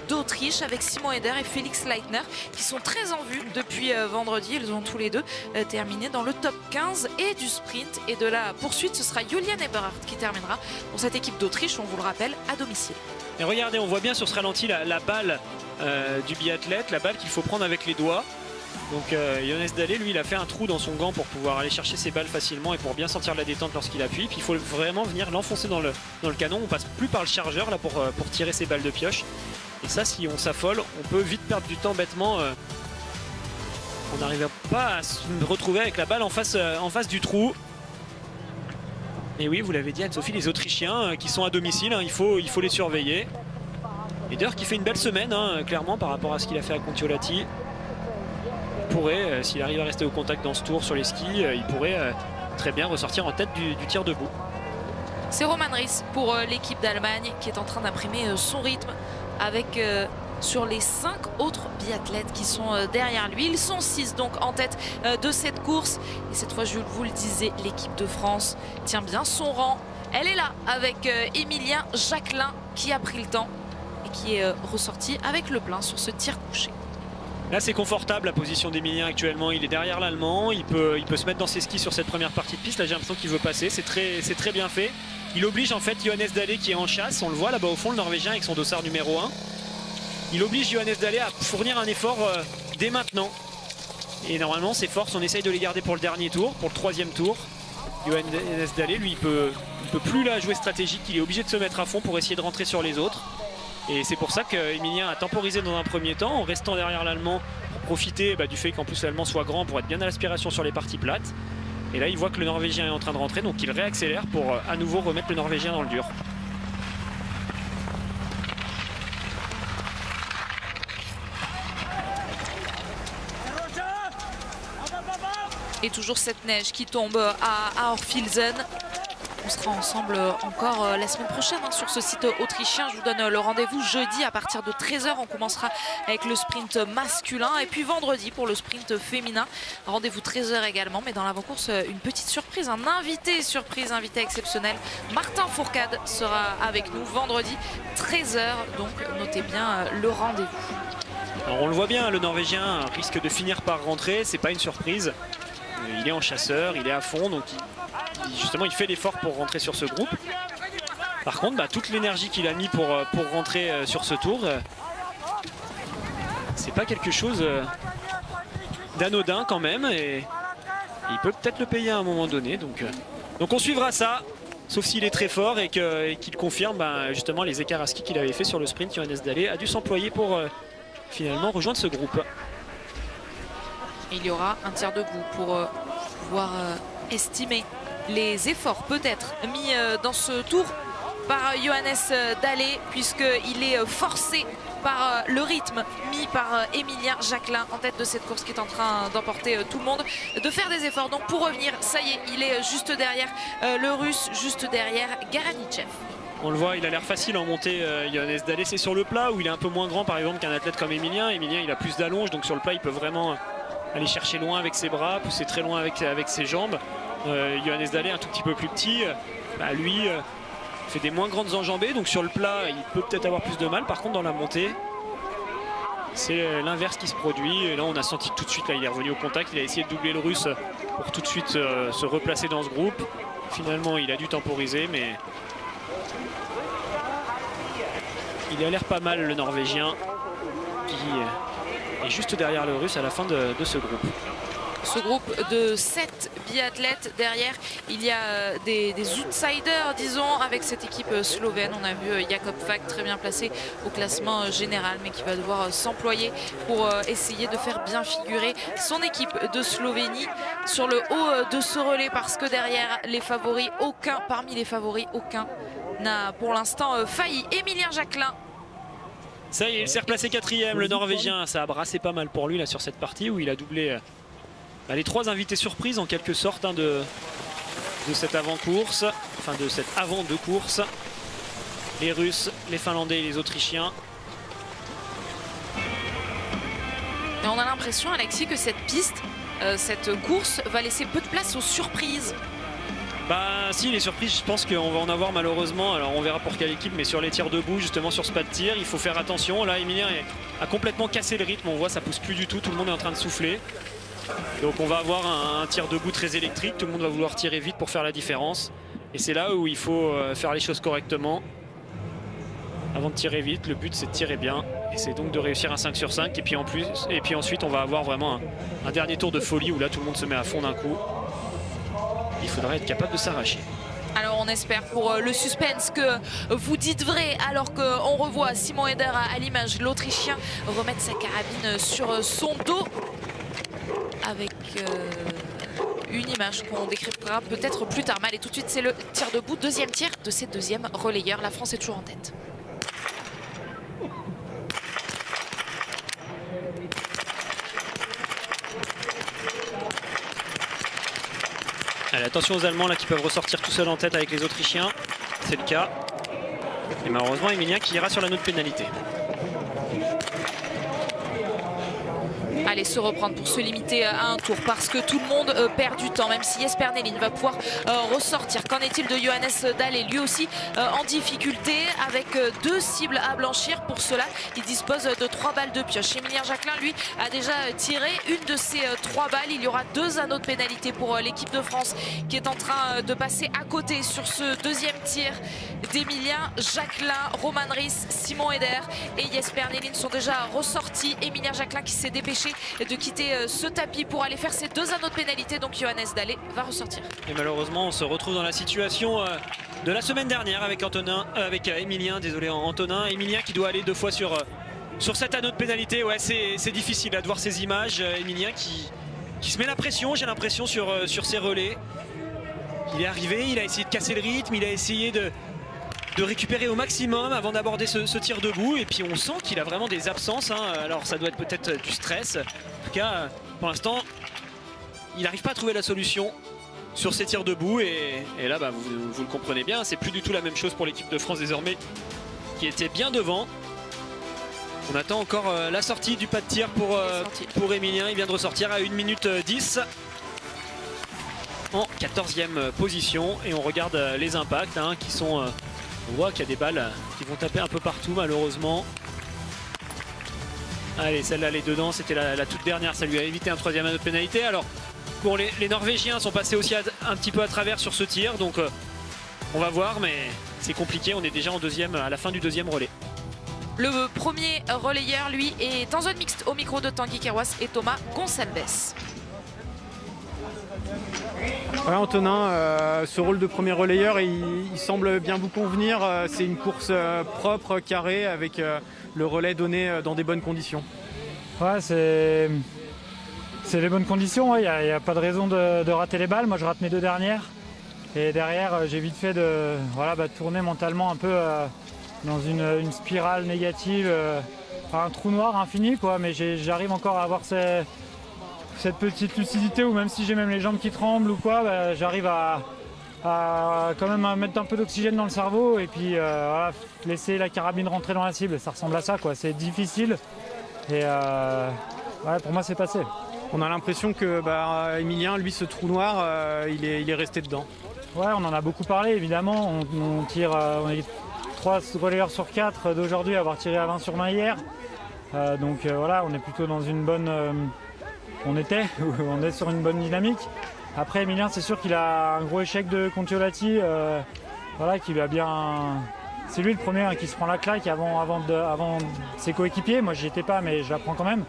d'Autriche avec Simon Eder et Félix Leitner qui sont très en vue depuis vendredi. Ils ont tous les deux terminé dans le top 15 et du sprint. Et de la poursuite, ce sera Julian Eberhardt qui terminera pour cette équipe d'Autriche, on vous le rappelle, à domicile. Et regardez, on voit bien sur ce ralenti la balle du biathlète, la balle qu'il faut prendre avec les doigts. Donc Johannes Dalle, lui, il a fait un trou dans son gant pour pouvoir aller chercher ses balles facilement et pour bien sentir la détente lorsqu'il appuie. Puis il faut vraiment venir l'enfoncer dans le canon. On passe plus par le chargeur là pour tirer ses balles de pioche. Et ça, si on s'affole, on peut vite perdre du temps bêtement. On n'arrive pas à se retrouver avec la balle en face du trou. Et oui, vous l'avez dit, Anne-Sophie, les Autrichiens qui sont à domicile, hein, il faut les surveiller. Eder qui fait une belle semaine, hein, clairement, par rapport à ce qu'il a fait à Kontiolahti. pourrait, s'il arrive à rester au contact dans ce tour sur les skis, il pourrait très bien ressortir en tête du tir debout. C'est Roman Ries pour l'équipe d'Allemagne qui est en train d'imprimer son rythme avec sur les 5 autres biathlètes qui sont derrière lui. Ils sont 6 donc en tête de cette course. Et cette fois, je vous le disais, l'équipe de France tient bien son rang. Elle est là avec Émilien Jacquelin qui a pris le temps et qui est ressorti avec le plein sur ce tir couché. Là, c'est confortable la position d'Émilien actuellement. Il est derrière l'Allemand. Il peut se mettre dans ses skis sur cette première partie de piste. Là, j'ai l'impression qu'il veut passer. C'est très bien fait. Il oblige en fait Johannes Dalle qui est en chasse. On le voit là-bas au fond, le Norvégien avec son dossard numéro 1. Il oblige Johannes Dalle à fournir un effort dès maintenant. Et normalement, ses forces, on essaye de les garder pour le dernier tour, pour le 3e tour. Johannes Dalle, lui, il peut plus la jouer stratégique. Il est obligé de se mettre à fond pour essayer de rentrer sur les autres. Et c'est pour ça qu'Émilien a temporisé dans un premier temps en restant derrière l'Allemand pour profiter du fait qu'en plus l'Allemand soit grand pour être bien à l'aspiration sur les parties plates. Et là, il voit que le Norvégien est en train de rentrer, donc il réaccélère pour à nouveau remettre le Norvégien dans le dur. Et toujours cette neige qui tombe à Orfilsen. On sera ensemble encore la semaine prochaine sur ce site autrichien. Je vous donne le rendez-vous jeudi à partir de 13 h. On commencera avec le sprint masculin. Et puis vendredi pour le sprint féminin. Rendez-vous 13 h également. Mais dans l'avant-course, une petite surprise. Un invité surprise, invité exceptionnel. Martin Fourcade sera avec nous vendredi 13 h. Donc notez bien le rendez-vous. Alors on le voit bien, le Norvégien risque de finir par rentrer. C'est pas une surprise. Il est en chasseur, il est à fond. Donc justement, il fait l'effort pour rentrer sur ce groupe. Par contre, toute l'énergie qu'il a mis pour rentrer sur ce tour, c'est pas quelque chose d'anodin quand même. Et il peut peut-être le payer à un moment donné. Donc on suivra ça, sauf s'il est très fort et qu'il confirme justement les écarts à ski qu'il avait fait sur le sprint. Johannes Dalle a dû s'employer pour finalement rejoindre ce groupe. Il y aura un tir debout pour pouvoir estimer les efforts peut-être mis dans ce tour par Johannes Dalle, puisqu'il est forcé par le rythme mis par Émilien Jacquelin en tête de cette course qui est en train d'emporter tout le monde, de faire des efforts. Donc pour revenir, ça y est, il est juste derrière le Russe, juste derrière Garanichev. On le voit, il a l'air facile en montée. Johannes Dalle, c'est sur le plat où il est un peu moins grand par exemple qu'un athlète comme Émilien. Émilien, il a plus d'allonge, donc sur le plat, il peut vraiment aller chercher loin avec ses bras, pousser très loin avec ses jambes. Johannes Dalle, un tout petit peu plus petit, lui fait des moins grandes enjambées, donc sur le plat il peut peut-être avoir plus de mal. Par contre dans la montée c'est l'inverse qui se produit, et là on a senti tout de suite, là il est revenu au contact, il a essayé de doubler le Russe pour tout de suite se replacer dans ce groupe. Finalement il a dû temporiser, mais il a l'air pas mal le Norvégien qui est juste derrière le Russe à la fin de ce groupe. Ce groupe de 7 biathlètes derrière, il y a des outsiders disons avec cette équipe slovène. On a vu Jakob Fak très bien placé au classement général, mais qui va devoir s'employer pour essayer de faire bien figurer son équipe de Slovénie sur le haut de ce relais, parce que derrière les favoris, parmi les favoris, aucun n'a pour l'instant failli. Émilien Jacquelin. Ça y est, il s'est replacé 4e, le Norvégien. Ça a brassé pas mal pour lui là sur cette partie où il a doublé les 3 invités surprises en quelque sorte de cette avant-course, enfin de cette avant de course. Les Russes, les Finlandais et les Autrichiens. Et on a l'impression, Alexis, que cette piste, cette course va laisser peu de place aux surprises. Si, les surprises, je pense qu'on va en avoir malheureusement. Alors on verra pour quelle équipe, mais sur les tirs debout, justement sur ce pas de tir, il faut faire attention. Là, Émilien a complètement cassé le rythme. On voit, ça pousse plus du tout. Tout le monde est en train de souffler. Donc on va avoir un tir debout très électrique. Tout le monde va vouloir tirer vite pour faire la différence. Et c'est là où il faut faire les choses correctement. Avant de tirer vite, le but c'est de tirer bien. Et c'est donc de réussir un 5 sur 5. Et puis ensuite on va avoir vraiment un dernier tour de folie où là tout le monde se met à fond d'un coup. Il faudra être capable de s'arracher. Alors on espère pour le suspense que vous dites vrai, alors qu'on revoit Simon Eder à l'image, l'Autrichien remettre sa carabine sur son dos avec une image qu'on décryptera peut-être plus tard. Mais allez, tout de suite c'est le tir debout, deuxième tir de ces deuxièmes relayeurs. La France est toujours en tête. attention aux Allemands là qui peuvent ressortir tout seuls en tête avec les Autrichiens. C'est le cas. Et malheureusement Emilien qui ira sur la note pénalité. Allez, se reprendre pour se limiter à un tour parce que tout le monde perd du temps, même si Jesper Nelin va pouvoir ressortir. Qu'en est-il de Johannes Dalle, lui aussi en difficulté avec 2 cibles à blanchir. Pour cela, il dispose de 3 balles de pioche. Emilien Jacquelin, lui, a déjà tiré une de ces 3 balles. Il y aura 2 anneaux de pénalité pour l'équipe de France qui est en train de passer à côté sur ce deuxième tir d'Emilien Jacquelin. Roman Ries, Simon Eder et Jesper Nelin sont déjà ressortis. Emilien Jacquelin qui s'est dépêché de quitter ce tapis pour aller faire ses 2 anneaux de pénalité. Donc Johannes Dalle va ressortir. Et malheureusement on se retrouve dans la situation de la semaine dernière avec Emilien, désolé Antonin. Emilien qui doit aller 2 fois sur cet anneau de pénalité. Ouais, c'est difficile là, de voir ces images. Emilien qui se met la pression, j'ai l'impression, sur ses relais. Il est arrivé, il a essayé de casser le rythme, il a essayé de récupérer au maximum avant d'aborder ce tir debout, et puis on sent qu'il a vraiment des absences, hein. Alors ça doit être peut-être du stress. En tout cas pour l'instant il n'arrive pas à trouver la solution sur ces tirs debout, et là bah, vous le comprenez bien, c'est plus du tout la même chose pour l'équipe de France désormais qui était bien devant. On attend encore la sortie du pas de tir pour Emilien. Il vient de ressortir à 1 minute 10 en 14e position, et on regarde les impacts hein, qui sont... on voit qu'il y a des balles qui vont taper un peu partout malheureusement. Allez, celle-là elle est dedans, c'était la toute dernière, ça lui a évité un 3e anneau de pénalité. Alors bon, les Norvégiens sont passés aussi un petit peu à travers sur ce tir, donc on va voir, mais c'est compliqué, on est déjà à la fin du 2e relais. Le premier relayeur, lui, est en zone mixte au micro de Tanguy Kerouas et Thomas Gonçalves. Voilà Antonin, ce rôle de premier relayeur, il semble bien vous convenir. C'est une course propre, carrée, avec le relais donné dans des bonnes conditions. Ouais, c'est les bonnes conditions, il n'y a pas de raison de rater les balles. Moi je rate mes 2 dernières. Et derrière j'ai vite fait de tourner mentalement un peu dans une spirale négative, un trou noir infini quoi. Mais j'arrive encore à avoir cette petite lucidité où même si j'ai même les jambes qui tremblent ou quoi, bah, j'arrive à quand même à mettre un peu d'oxygène dans le cerveau et puis voilà, laisser la carabine rentrer dans la cible. Ça ressemble à ça quoi, c'est difficile et ouais, pour moi c'est passé. On a l'impression que Emilien, lui, ce trou noir, il est resté dedans. Ouais, on en a beaucoup parlé évidemment, on tire, on est 3 relayeurs sur 4 d'aujourd'hui à avoir tiré à 20 sur 20 hier. Donc voilà, on est plutôt dans une bonne... on est sur une bonne dynamique. Après Emilien, c'est sûr qu'il a un gros échec de Contiolati, voilà, qui lui a bien... C'est lui le premier hein, qui se prend la claque avant ses coéquipiers. Moi j'y étais pas mais je la prends quand même.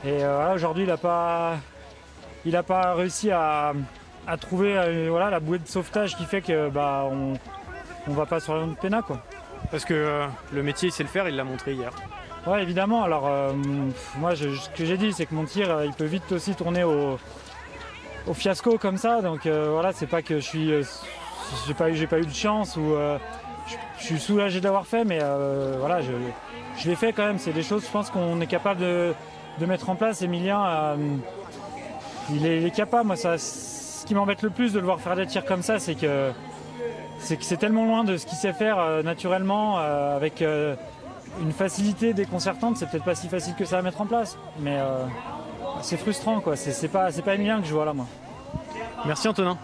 Et voilà, aujourd'hui il a pas réussi à trouver voilà, la bouée de sauvetage qui fait que on va pas sur la pénal quoi. Parce que le métier il sait le faire, il l'a montré hier. Ouais évidemment, alors moi ce que j'ai dit c'est que mon tir il peut vite aussi tourner au fiasco comme ça, donc voilà, c'est pas que j'ai pas eu de chance ou je suis soulagé d'avoir fait, mais voilà, je l'ai fait quand même, c'est des choses je pense qu'on est capable de mettre en place. Emilien il est capable, moi ce qui m'embête le plus de le voir faire des tirs comme ça, c'est que c'est tellement loin de ce qu'il sait faire naturellement avec une facilité déconcertante. C'est peut-être pas si facile que ça à mettre en place, mais c'est frustrant quoi. C'est pas Emilien que je vois là moi. Merci Antonin.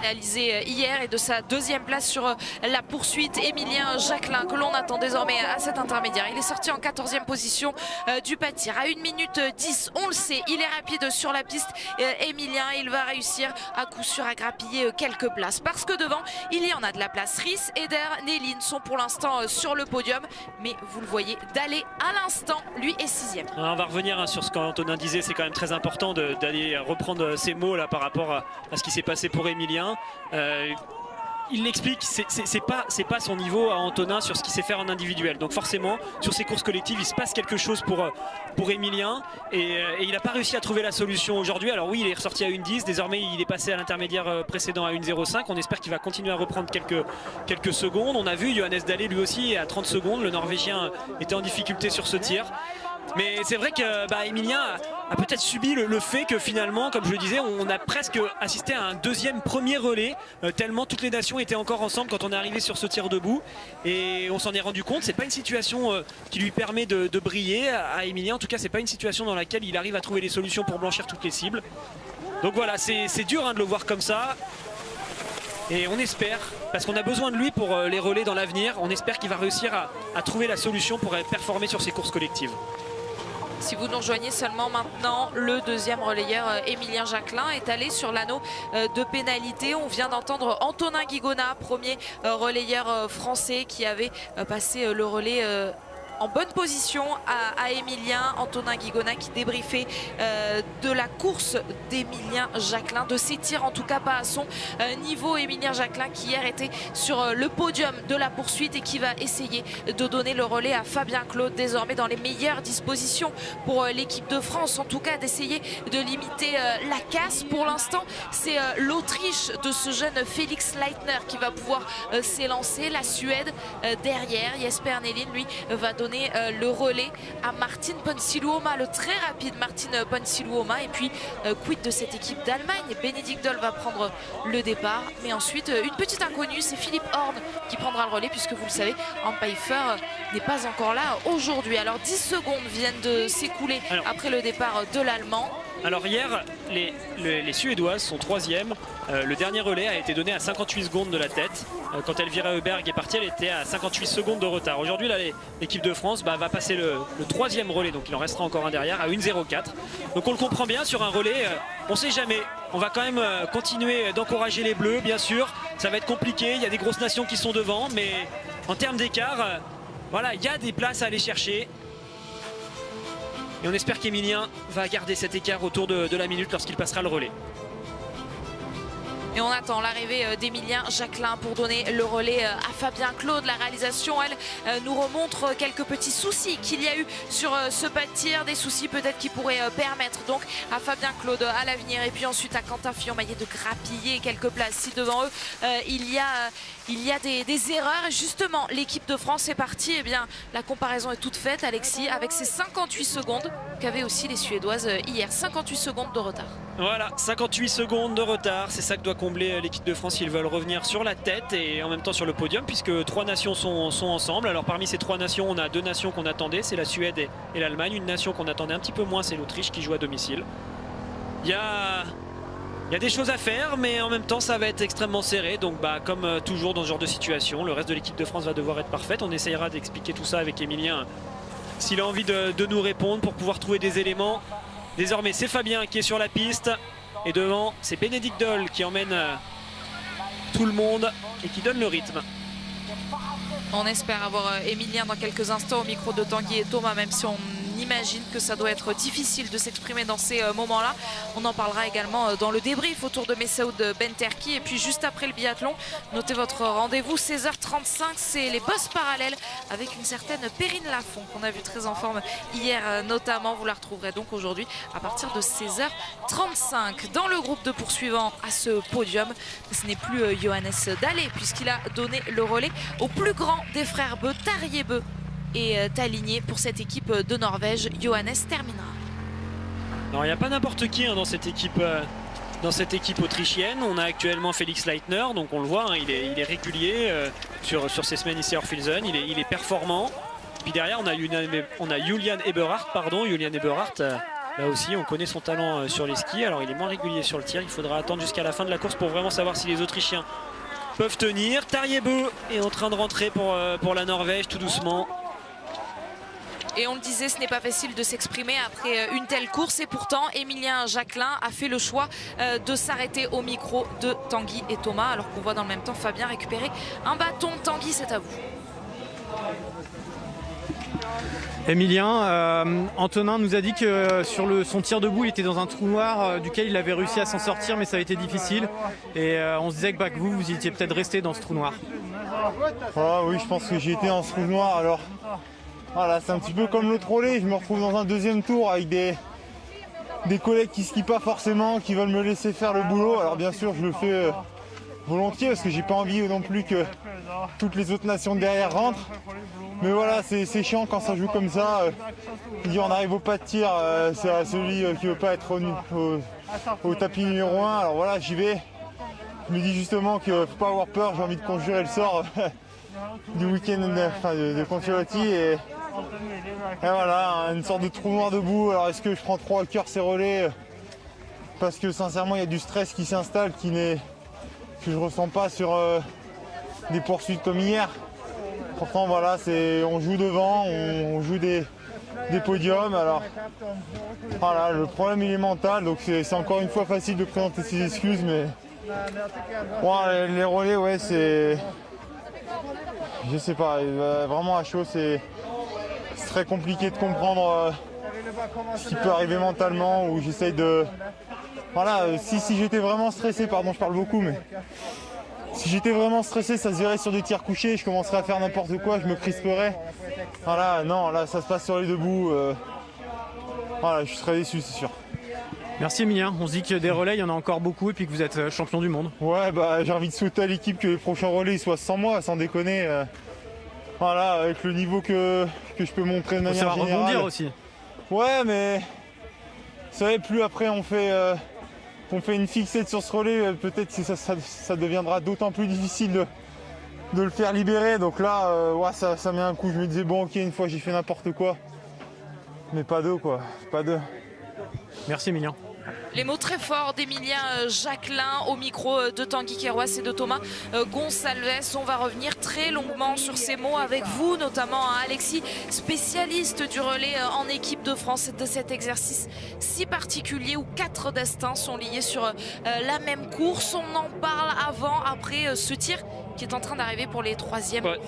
Réalisé hier et de sa 2e place sur la poursuite, Emilien Jacquelin, que l'on attend désormais à cet intermédiaire. Il est sorti en 14e position du pas de tir à 1 minute 10, on le sait, il est rapide sur la piste. Emilien, il va réussir à coup sûr à grappiller quelques places parce que devant il y en a de la place. Ries, Eder, Nelin sont pour l'instant sur le podium, mais vous le voyez, Dalle à l'instant, lui est 6e. On va revenir sur ce qu'Antonin disait, c'est quand même très important d'aller reprendre ces mots là par rapport à ce qui s'est passé pour Emilien. Il l'explique, c'est pas son niveau à Antonin sur ce qu'il sait faire en individuel. Donc forcément, sur ces courses collectives, il se passe quelque chose pour Emilien et il n'a pas réussi à trouver la solution aujourd'hui. Alors oui, il est ressorti à 1,10, désormais il est passé à l'intermédiaire précédent à 1,05. On espère qu'il va continuer à reprendre quelques secondes. On a vu Johannes Dalle lui aussi à 30 secondes. Le Norvégien était en difficulté sur ce tir. Mais c'est vrai que Emilien a peut-être subi le fait que finalement, comme je le disais, on a presque assisté à un premier relais, tellement toutes les nations étaient encore ensemble quand on est arrivé sur ce tir debout. Et on s'en est rendu compte, c'est pas une situation qui lui permet de briller à Emilien. En tout cas, c'est pas une situation dans laquelle il arrive à trouver des solutions pour blanchir toutes les cibles. Donc voilà, c'est dur de le voir comme ça. Et on espère, parce qu'on a besoin de lui pour les relais dans l'avenir, on espère qu'il va réussir à trouver la solution pour performer sur ces courses collectives. Si vous nous rejoignez seulement maintenant, le deuxième relayeur Emilien Jacquelin est allé sur l'anneau de pénalité. On vient d'entendre Antonin Guigona, premier relayeur français qui avait passé le relais en bonne position à Emilien. Antonin Guigona qui débriefait de la course d'Emilien Jacquelin, de ses tirs en tout cas pas à son niveau. Emilien Jacquelin qui hier était sur le podium de la poursuite et qui va essayer de donner le relais à Fabien Claude, désormais dans les meilleures dispositions pour l'équipe de France, en tout cas d'essayer de limiter la casse. Pour l'instant c'est l'Autriche de ce jeune Félix Leitner qui va pouvoir s'élancer. La Suède derrière, Jesper Nelin lui va donner le relais à Martin Ponsiluoma, le très rapide Martin Ponsiluoma. Et puis quid de cette équipe d'Allemagne? Bénédicte Doll va prendre le départ, mais ensuite une petite inconnue, c'est Philippe Horn qui prendra le relais, puisque vous le savez, Ampeifer n'est pas encore là aujourd'hui. Alors 10 secondes viennent de s'écouler après le départ de l'Allemand. Alors hier, les Suédoises sont troisième. Le dernier relais a été donné à 58 secondes de la tête. Quand Elvira Heuberg est partie, elle était à 58 secondes de retard. Aujourd'hui, l'équipe de France va passer le troisième relais, donc il en restera encore un derrière à 1,04. Donc on le comprend bien, sur un relais, on ne sait jamais. On va quand même continuer d'encourager les Bleus, bien sûr. Ça va être compliqué, il y a des grosses nations qui sont devant, mais en termes d'écart, voilà, il y a des places à aller chercher. Et on espère qu'Emilien va garder cet écart autour de la minute lorsqu'il passera le relais. Et on attend l'arrivée d'Emilien Jacquelin pour donner le relais à Fabien Claude. La réalisation, elle, nous remontre quelques petits soucis qu'il y a eu sur ce pas de tir. Des soucis peut-être qui pourraient permettre donc à Fabien Claude à l'avenir. Et puis ensuite à Quentin Fillon-Maillet de grappiller quelques places. Si devant eux, il y a des erreurs. Et justement, l'équipe de France est partie. Eh bien, la comparaison est toute faite, Alexis, avec ces 58 secondes qu'avaient aussi les Suédoises hier. 58 secondes de retard. Voilà, 58 secondes de retard. C'est ça que doit combler l'équipe de France s'ils veulent revenir sur la tête et en même temps sur le podium, puisque trois nations sont ensemble. Alors parmi ces trois nations, on a deux nations qu'on attendait, c'est la Suède et l'Allemagne. Une nation qu'on attendait un petit peu moins, c'est l'Autriche qui joue à domicile. Il y a des choses à faire, mais en même temps ça va être extrêmement serré. Donc comme toujours dans ce genre de situation, le reste de l'équipe de France va devoir être parfaite. On essayera d'expliquer tout ça avec Emilien s'il a envie de nous répondre pour pouvoir trouver des éléments. Désormais c'est Fabien qui est sur la piste et devant c'est Bénédicte Doll qui emmène tout le monde et qui donne le rythme. On espère avoir Emilien dans quelques instants au micro de Tanguy et Thomas, même si on imagine que ça doit être difficile de s'exprimer dans ces moments-là. On en parlera également dans le débrief autour de Messaoud Benterki. Et puis juste après le biathlon, notez votre rendez-vous 16h35, c'est les bosses parallèles avec une certaine Perrine Lafont qu'on a vu très en forme hier notamment. Vous la retrouverez donc aujourd'hui à partir de 16h35. Dans le groupe de poursuivants à ce podium, ce n'est plus Johannes Dalle, puisqu'il a donné le relais au plus grand des frères Beu, Tarjei Bø, est aligné pour cette équipe de Norvège. Johannes terminera. Alors il n'y a pas n'importe qui dans cette équipe autrichienne. On a actuellement Félix Leitner, donc on le voit, il est régulier sur ces semaines ici à Orfilsen, il est performant. Puis derrière on a Julian Eberhardt, là aussi on connaît son talent sur les skis. Alors il est moins régulier sur le tir, il faudra attendre jusqu'à la fin de la course pour vraiment savoir si les Autrichiens peuvent tenir. Tarjei Bø est en train de rentrer pour la Norvège tout doucement. Et on le disait, ce n'est pas facile de s'exprimer après une telle course. Et pourtant, Emilien Jacquelin a fait le choix de s'arrêter au micro de Tanguy et Thomas. Alors qu'on voit dans le même temps Fabien récupérer un bâton. Tanguy, c'est à vous. Emilien, Antonin nous a dit que sur son tir debout, il était dans un trou noir duquel il avait réussi à s'en sortir, mais ça a été difficile. Et on se disait que vous étiez peut-être resté dans ce trou noir. Ah oui, je pense que j'ai été dans ce trou noir. Alors voilà, c'est un petit peu comme le trolley. Je me retrouve dans un deuxième tour avec des collègues qui skient pas forcément, qui veulent me laisser faire le boulot. Alors bien sûr, je le fais volontiers parce que j'ai pas envie non plus que toutes les autres nations derrière rentrent. Mais voilà, c'est chiant quand ça joue comme ça. On arrive au pas de tir, c'est à celui qui veut pas être au tapis numéro 1. Alors voilà, j'y vais. Je me dis justement qu'il ne faut pas avoir peur, j'ai envie de conjurer le sort du week-end de Contiolati et voilà, une sorte de trou noir debout. Alors est-ce que je prends trop à cœur ces relais parce que sincèrement il y a du stress qui s'installe que je ne ressens pas sur des poursuites comme hier. Pourtant voilà, on joue devant, on joue des podiums. Alors voilà, le problème il est mental, donc c'est encore une fois facile de présenter ses excuses, mais ouais, les relais, ouais, c'est, je sais pas, vraiment à chaud c'est très compliqué de comprendre ce qui peut arriver mentalement, ou j'essaye de, voilà, si j'étais vraiment stressé, pardon je parle beaucoup, mais si j'étais vraiment stressé, ça se verrait sur des tirs couchés, je commencerais à faire n'importe quoi, je me crisperais. Voilà, non, là ça se passe sur les debout. Voilà, je serais déçu, c'est sûr. Merci Emilien, on se dit que des relais, il y en a encore beaucoup et puis que vous êtes champion du monde. Ouais, bah j'ai envie de souhaiter à l'équipe que les prochains relais ils soient sans moi, sans déconner. Voilà, avec le niveau que je peux montrer de manière générale. Ça va rebondir aussi. Ouais, mais vous savez, plus après on fait une fixette sur ce relais, peut-être que ça deviendra d'autant plus difficile de le faire libérer. Donc là, ouais, ça met un coup. Je me disais, bon, ok, une fois j'ai fait n'importe quoi. Mais pas deux, quoi. Pas deux. Merci Emilien. Les mots très forts d'Emilien Jacquelin au micro de Tanguy Kéroas et de Thomas Gonçalves. On va revenir très longuement sur ces mots avec vous, notamment Alexis, spécialiste du relais en équipe de France, de cet exercice si particulier où 4 destins sont liés sur la même course. On en parle avant, après ce tir qui est en train d'arriver pour les 3e. Ouais,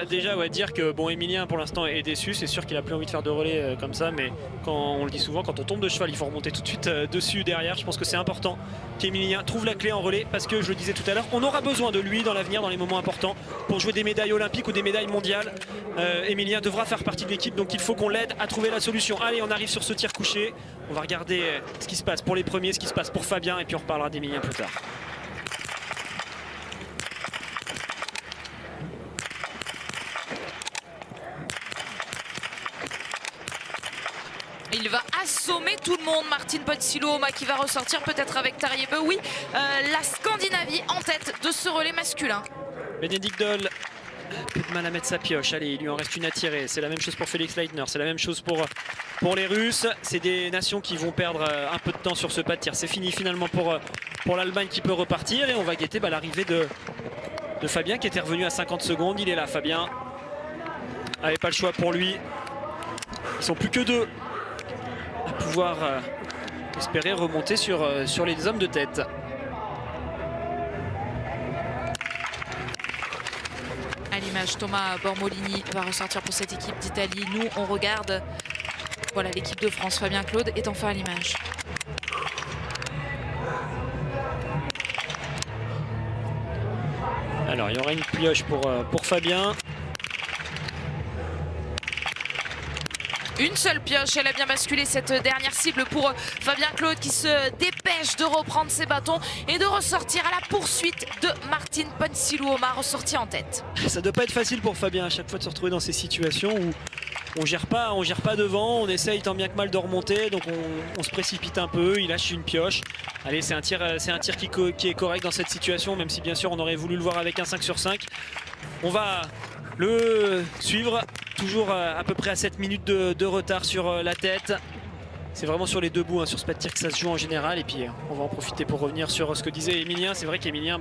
déjà ouais, dire que bon, Emilien pour l'instant est déçu, c'est sûr qu'il a plus envie de faire de relais comme ça, mais quand on le dit souvent, quand on tombe de cheval il faut remonter tout de suite dessus, derrière. Je pense que c'est important qu'Emilien trouve la clé en relais parce que je le disais tout à l'heure, on aura besoin de lui dans l'avenir, dans les moments importants pour jouer des médailles olympiques ou des médailles mondiales. Emilien devra faire partie de l'équipe, donc il faut qu'on l'aide à trouver la solution. Allez, on arrive sur ce tir couché, on va regarder ce qui se passe pour les premiers, ce qui se passe pour Fabien et puis on reparlera d'Emilien plus tard. Il va assommer tout le monde, Martin Ponsiluoma qui va ressortir peut-être avec Tariebe. Oui, la Scandinavie en tête de ce relais masculin. Bénédicte Doll, peu de mal à mettre sa pioche. Allez, il lui en reste une à tirer. C'est la même chose pour Félix Leitner, c'est la même chose pour les Russes. C'est des nations qui vont perdre un peu de temps sur ce pas de tir. C'est fini finalement pour l'Allemagne qui peut repartir. Et on va guetter l'arrivée de Fabien qui était revenu à 50 secondes. Il est là, Fabien. Allez, pas le choix pour lui. Ils sont plus que 2. À pouvoir espérer remonter sur les hommes de tête. À l'image, Thomas Bormolini va ressortir pour cette équipe d'Italie. Nous, on regarde. Voilà, l'équipe de France. Fabien Claude est enfin à l'image. Alors, il y aura une pioche pour Fabien. Une seule pioche, elle a bien basculé cette dernière cible pour Fabien Claude qui se dépêche de reprendre ses bâtons et de ressortir à la poursuite de Martin Ponsiluoma, ressorti en tête. Ça doit pas être facile pour Fabien à chaque fois de se retrouver dans ces situations où on gère pas devant, on essaye tant bien que mal de remonter, donc on se précipite un peu, il lâche une pioche. Allez, c'est un tir qui est correct dans cette situation, même si bien sûr on aurait voulu le voir avec un 5 sur 5. On va le suivre. Toujours à peu près à 7 minutes de retard sur la tête. C'est vraiment sur les deux bouts, hein, sur ce pas de tir que ça se joue en général. Et puis on va en profiter pour revenir sur ce que disait Emilien. C'est vrai qu'Emilien,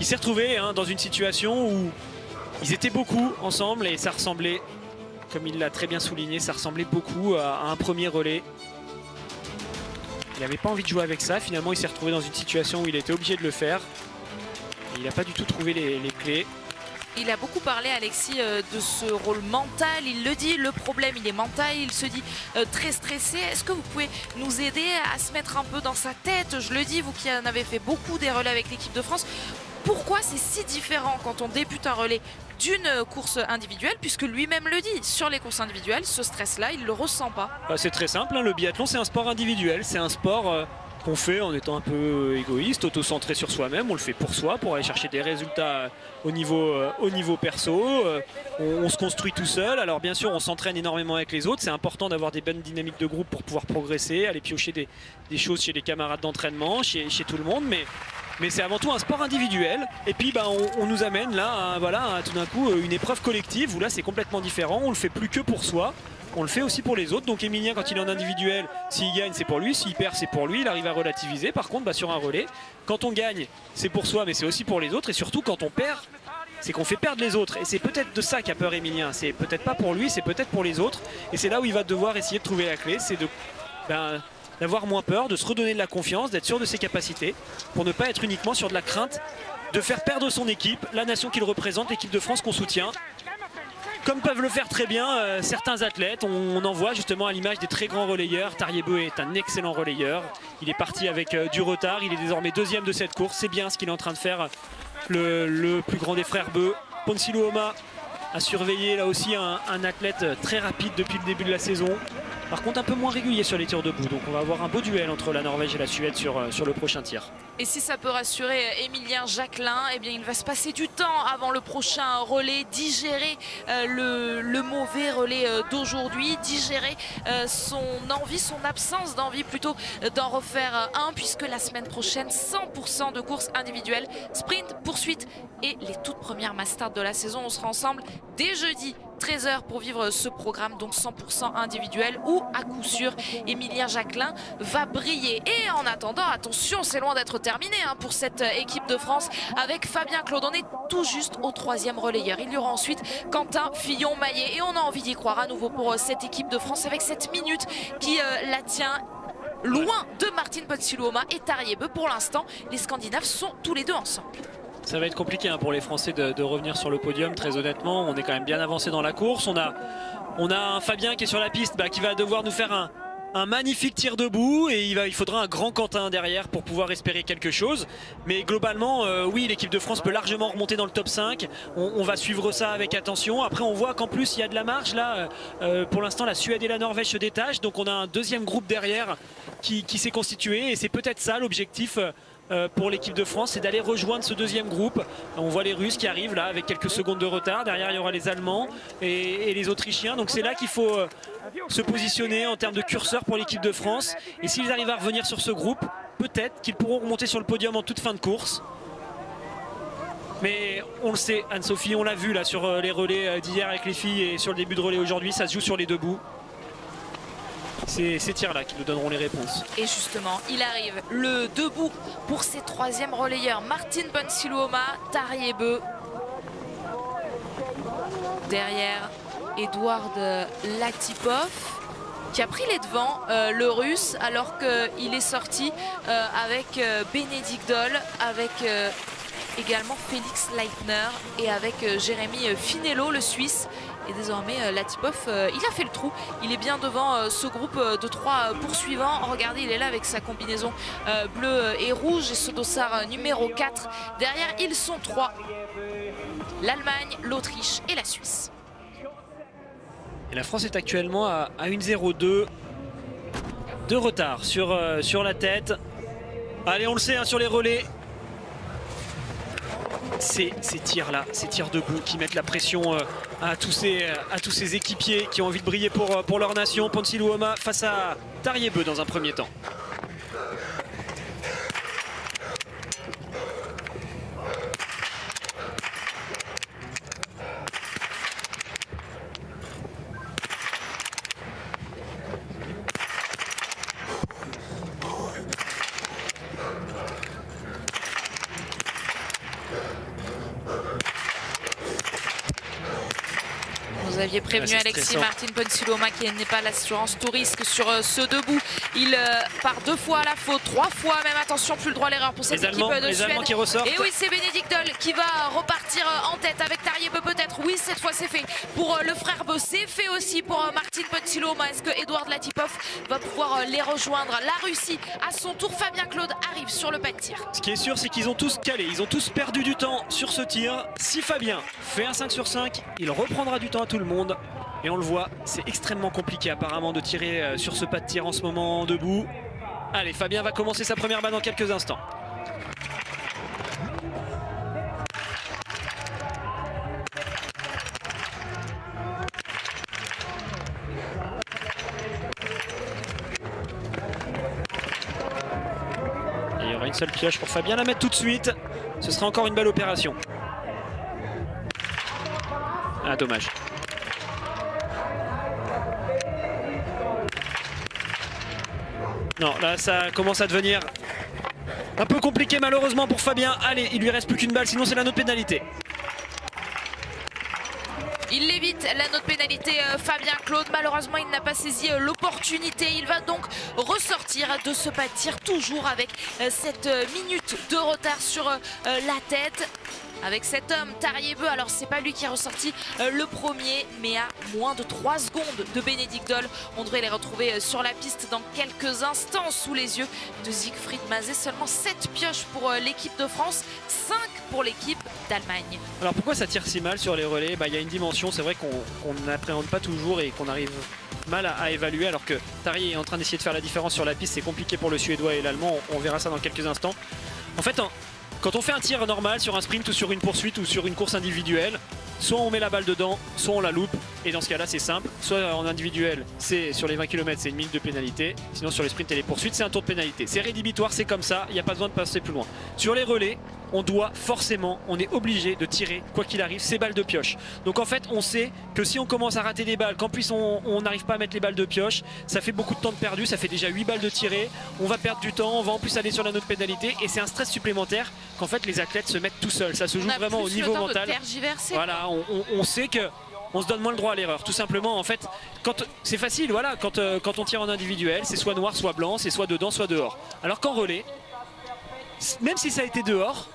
il s'est retrouvé dans une situation où ils étaient beaucoup ensemble et ça ressemblait, comme il l'a très bien souligné, ça ressemblait beaucoup à un premier relais. Il n'avait pas envie de jouer avec ça. Finalement, il s'est retrouvé dans une situation où il était obligé de le faire. Et il n'a pas du tout trouvé les clés. Il a beaucoup parlé, Alexis, de ce rôle mental. Il le dit, le problème, il est mental. Il se dit très stressé. Est-ce que vous pouvez nous aider à se mettre un peu dans sa tête? Je le dis, vous qui en avez fait beaucoup des relais avec l'équipe de France. Pourquoi c'est si différent quand on débute un relais d'une course individuelle, puisque lui-même le dit, sur les courses individuelles, ce stress-là, il ne le ressent pas. C'est très simple, hein, le biathlon, c'est un sport individuel. C'est un sport qu'on fait en étant un peu égoïste, auto-centré sur soi-même. On le fait pour soi, pour aller chercher des résultats au niveau perso. On se construit tout seul. Alors bien sûr, on s'entraîne énormément avec les autres. C'est important d'avoir des bonnes dynamiques de groupe pour pouvoir progresser, aller piocher des choses chez les camarades d'entraînement, chez tout le monde. Mais c'est avant tout un sport individuel. Et puis on nous amène là à tout d'un coup une épreuve collective où là c'est complètement différent. On le fait plus que pour soi. On le fait aussi pour les autres. Donc Emilien, quand il est en individuel, s'il gagne c'est pour lui, s'il perd c'est pour lui. Il arrive à relativiser. Par contre sur un relais, quand on gagne c'est pour soi mais c'est aussi pour les autres. Et surtout quand on perd, c'est qu'on fait perdre les autres. Et c'est peut-être de ça qu'a peur Emilien. C'est peut-être pas pour lui, c'est peut-être pour les autres. Et c'est là où il va devoir essayer de trouver la clé. C'est d'avoir moins peur, de se redonner de la confiance, d'être sûr de ses capacités, pour ne pas être uniquement sur de la crainte de faire perdre son équipe, la nation qu'il représente, l'équipe de France qu'on soutient. Comme peuvent le faire très bien certains athlètes. On en voit justement à l'image des très grands relayeurs. Tariebeu est un excellent relayeur. Il est parti avec du retard. Il est désormais deuxième de cette course. C'est bien ce qu'il est en train de faire, le plus grand des frères Beu. Ponsiluoma a surveillé là aussi un athlète très rapide depuis le début de la saison. Par contre un peu moins régulier sur les tirs debout. Donc on va avoir un beau duel entre la Norvège et la Suède sur le prochain tir. Et si ça peut rassurer Emilien Jacquelin, eh bien il va se passer du temps avant le prochain relais, digérer le mauvais relais d'aujourd'hui, digérer son envie, son absence d'envie plutôt d'en refaire un, puisque la semaine prochaine 100% de courses individuelles, sprint, poursuite et les toutes premières masters de la saison. On sera ensemble dès jeudi 13h pour vivre ce programme, donc 100% individuel, où à coup sûr Emilien Jacquelin va briller. Et en attendant, attention, c'est loin d'être terminé pour cette équipe de France avec Fabien Claude. On est tout juste au 3e relayeur. Il y aura ensuite Quentin Fillon-Maillet et on a envie d'y croire à nouveau pour cette équipe de France avec cette minute qui la tient loin de Martin Ponsiluoma et Tariebeu. Pour l'instant, les Scandinaves sont tous les deux ensemble. Ça va être compliqué pour les Français de revenir sur le podium, très honnêtement. On est quand même bien avancé dans la course. On a un Fabien qui est sur la piste qui va devoir nous faire un magnifique tir debout et il faudra un grand Quentin derrière pour pouvoir espérer quelque chose. Mais globalement, oui, l'équipe de France peut largement remonter dans le top 5. On va suivre ça avec attention. Après, on voit qu'en plus, il y a de la marge. Là, pour l'instant, la Suède et la Norvège se détachent. Donc, on a un deuxième groupe derrière qui s'est constitué. Et c'est peut-être ça l'objectif pour l'équipe de France, c'est d'aller rejoindre ce deuxième groupe. On voit les Russes qui arrivent là avec quelques secondes de retard. Derrière, il y aura les Allemands et les Autrichiens. Donc c'est là qu'il faut se positionner en termes de curseur pour l'équipe de France. Et s'ils arrivent à revenir sur ce groupe, peut-être qu'ils pourront remonter sur le podium en toute fin de course. Mais on le sait, Anne-Sophie, on l'a vu là sur les relais d'hier avec les filles et sur le début de relais aujourd'hui, ça se joue sur les debout. C'est ces tirs-là qui nous donneront les réponses. Et justement, il arrive le debout pour ses 3e relayeurs. Martin Ponsiluoma, Tariebeu. Derrière, Eduard Latipov qui a pris les devants, le russe, alors qu'il est sorti avec Bénédicte Doll, avec également Félix Leitner et avec Jérémy Finello, le Suisse. Et désormais, Latipov, il a fait le trou. Il est bien devant ce groupe de 3 poursuivants. Regardez, il est là avec sa combinaison bleue et rouge et ce dossard numéro 4. Derrière, ils sont 3. L'Allemagne, l'Autriche et la Suisse. Et la France est actuellement à 1-0-2 de retard sur la tête. Allez, on le sait, sur les relais. Ces tirs-là, ces tirs debout qui mettent la pression à tous ces équipiers qui ont envie de briller pour leur nation. Ponsiluoma face à Tariebeu dans un premier temps. Vous aviez prévenu Alexis Martin Ponsiluoma qui n'est pas l'assurance tout risque sur ce debout. Il part 2 fois à la faute, 3 fois même. Attention, plus le droit à l'erreur pour cette équipe de Suède. Qui ressortent. Et oui, c'est Bénédicte Doll qui va repartir en tête avec Tariebeu peut-être. Oui, cette fois c'est fait pour le frère Beu. C'est fait aussi pour Martin Ponsiluoma. Est-ce que Eduard Latipov va pouvoir les rejoindre? La Russie, à son tour, Fabien Claude arrive sur le pas de tir. Ce qui est sûr, c'est qu'ils ont tous calé. Ils ont tous perdu du temps sur ce tir. Si Fabien fait un 5 sur 5, il reprendra du temps à tout le monde. Et on le voit, c'est extrêmement compliqué apparemment de tirer sur ce pas de tir en ce moment debout. Allez, Fabien va commencer sa première balle dans quelques instants. Et il y aura une seule pioche pour Fabien, la mettre tout de suite. Ce sera encore une belle opération. Ah, dommage. Non, là ça commence à devenir un peu compliqué malheureusement pour Fabien. Allez, il lui reste plus qu'une balle, sinon c'est la note pénalité. Il l'évite, la note pénalité Fabien Claude. Malheureusement, il n'a pas saisi l'opportunité. Il va donc ressortir de ce pas de tir, toujours avec cette minute de retard sur la tête. Avec cet homme, Tariebeu, alors c'est pas lui qui est ressorti le premier, mais à moins de 3 secondes de Bénédicte Doll. On devrait les retrouver sur la piste dans quelques instants sous les yeux de Siegfried Mazet. Seulement 7 pioches pour l'équipe de France, 5 pour l'équipe d'Allemagne. Alors pourquoi ça tire si mal sur les relais? Il y a une dimension, c'est vrai qu'on n'appréhende pas toujours et qu'on arrive mal à évaluer, alors que Tari est en train d'essayer de faire la différence sur la piste. C'est compliqué pour le Suédois et l'Allemand, on verra ça dans quelques instants. En fait, quand on fait un tir normal sur un sprint ou sur une poursuite ou sur une course individuelle, soit on met la balle dedans, soit on la loupe. Et dans ce cas-là, c'est simple. Soit en individuel, c'est sur les 20 km, c'est une minute de pénalité. Sinon, sur les sprints et les poursuites, c'est un tour de pénalité. C'est rédhibitoire, c'est comme ça. Il n'y a pas besoin de passer plus loin. Sur les relais, on doit forcément, on est obligé de tirer, quoi qu'il arrive, ces balles de pioche. Donc en fait, on sait que si on commence à rater des balles, qu'en plus on n'arrive pas à mettre les balles de pioche, ça fait beaucoup de temps de perdu, ça fait déjà 8 balles de tirées, on va perdre du temps, on va en plus aller sur la note pénalité et c'est un stress supplémentaire qu'en fait les athlètes se mettent tout seuls. Ça se joue vraiment au niveau mental. Voilà, on sait que on se donne moins le droit à l'erreur, tout simplement. En fait, c'est facile, voilà, quand on tire en individuel, c'est soit noir, soit blanc, c'est soit dedans, soit dehors. Alors qu'en relais, même si ça a été dehors,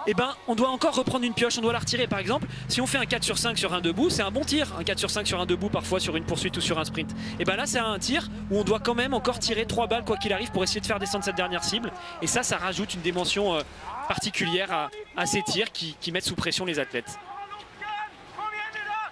eh ben, on doit encore reprendre une pioche, on doit la retirer. Par exemple, si on fait un 4 sur 5 sur un debout, c'est un bon tir. Un 4 sur 5 sur un debout, parfois sur une poursuite ou sur un sprint. Et ben là, c'est un tir où on doit quand même encore tirer 3 balles, quoi qu'il arrive, pour essayer de faire descendre cette dernière cible. Et ça rajoute une dimension particulière à ces tirs qui mettent sous pression les athlètes.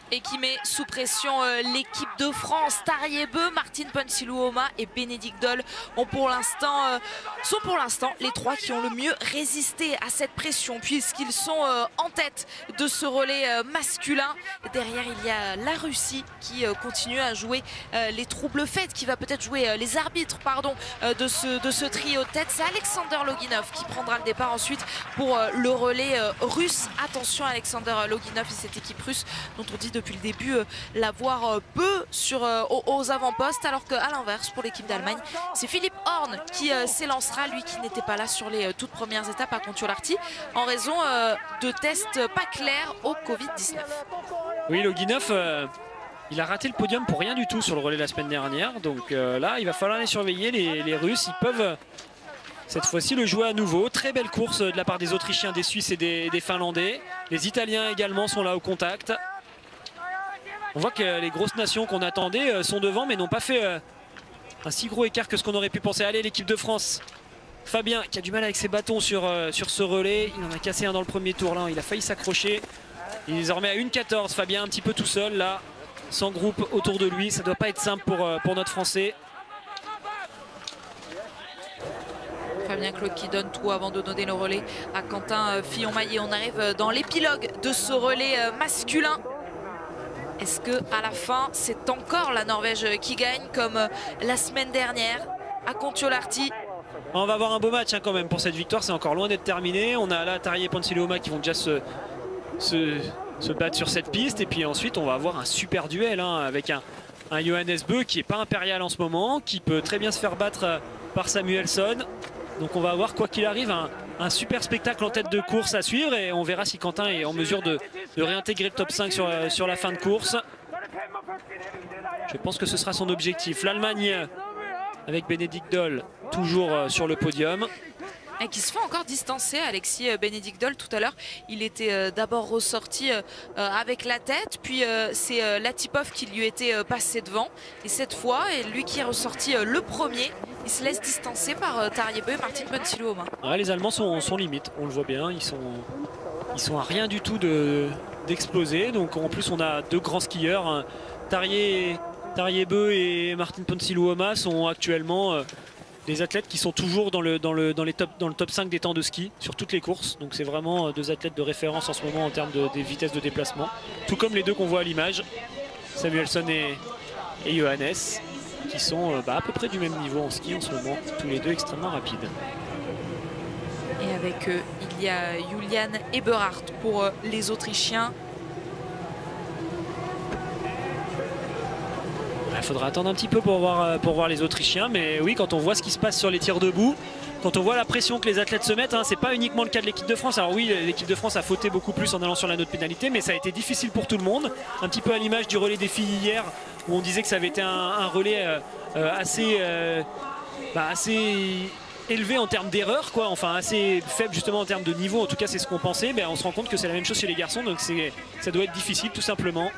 Et qui met sous pression l'équipe de France. Tariebeu, Martin Ponsiluoma et Bénédicte Doll sont pour l'instant les 3 qui ont le mieux résisté à cette pression, puisqu'ils sont en tête de ce relais masculin. Et derrière, il y a la Russie qui continue à jouer les troubles faits, qui va peut-être jouer les arbitres de ce trio de tête. C'est Alexander Loginov qui prendra le départ ensuite pour le relais russe. Attention à Alexander Loginov et cette équipe russe dont on dit depuis le début l'avoir peu aux avant-postes, alors qu'à l'inverse pour l'équipe d'Allemagne, c'est Philipp Horn qui s'élancera, lui qui n'était pas là sur les toutes premières étapes à Kontiolahti en raison de tests pas clairs au Covid-19. Oui, Loginov, il a raté le podium pour rien du tout sur le relais la semaine dernière, donc là il va falloir les surveiller. Les Russes, ils peuvent cette fois-ci le jouer à nouveau. Très belle course de la part des Autrichiens, des Suisses et des Finlandais. Les Italiens également sont là au contact. On voit que les grosses nations qu'on attendait sont devant, mais n'ont pas fait un si gros écart que ce qu'on aurait pu penser. Allez, l'équipe de France. Fabien qui a du mal avec ses bâtons sur ce relais. Il en a cassé un dans le premier tour là. Il a failli s'accrocher. Il est désormais à 1,14. Fabien un petit peu tout seul là, sans groupe autour de lui. Ça ne doit pas être simple pour notre Français. Fabien Claude qui donne tout avant de donner le relais à Quentin Fillon-Maillet. On arrive dans l'épilogue de ce relais masculin. Est-ce qu'à la fin, c'est encore la Norvège qui gagne comme la semaine dernière à Kontiolahti? On va avoir un beau match quand même pour cette victoire. C'est encore loin d'être terminé. On a là Tari et Ponsiluoma qui vont déjà se battre sur cette piste. Et puis ensuite, on va avoir un super duel avec un Johannes Bö qui n'est pas impérial en ce moment, qui peut très bien se faire battre par Samuelsson. Donc on va avoir, quoi qu'il arrive, un super spectacle en tête de course à suivre, et on verra si Quentin est en mesure de réintégrer le top 5 sur la fin de course. Je pense que ce sera son objectif. L'Allemagne avec Bénédicte Doll toujours sur le podium. Et qui se fait encore distancer, Alexis Bénédicte Doll. Tout à l'heure, il était d'abord ressorti avec la tête, puis c'est Latipov qui lui était passé devant. Et cette fois, lui qui est ressorti le premier, il se laisse distancer par Tariebeu et Martin Ponsiluoma. Ouais, les Allemands sont limites, on le voit bien, ils sont à rien du tout d'exploser. Donc en plus, on a 2 grands skieurs, Tariebeu et Martin Ponsiluoma sont actuellement des athlètes qui sont toujours dans le top 5 des temps de ski sur toutes les courses. Donc c'est vraiment 2 athlètes de référence en ce moment en termes des vitesses de déplacement. Tout comme les 2 qu'on voit à l'image, Samuelsson et Johannes, qui sont à peu près du même niveau en ski en ce moment, tous les 2 extrêmement rapides. Et avec eux, il y a Julian Eberhardt pour les Autrichiens. Il faudra attendre un petit peu pour voir les Autrichiens, mais oui, quand on voit ce qui se passe sur les tirs debout, quand on voit la pression que les athlètes se mettent, c'est pas uniquement le cas de l'équipe de France. Alors oui, l'équipe de France a fauté beaucoup plus en allant sur la note pénalité, mais ça a été difficile pour tout le monde. Un petit peu à l'image du relais des filles hier, où on disait que ça avait été un relais assez élevé en termes d'erreur, quoi. Enfin assez faible justement en termes de niveau. En tout cas, c'est ce qu'on pensait. Mais on se rend compte que c'est la même chose chez les garçons, donc ça doit être difficile tout simplement.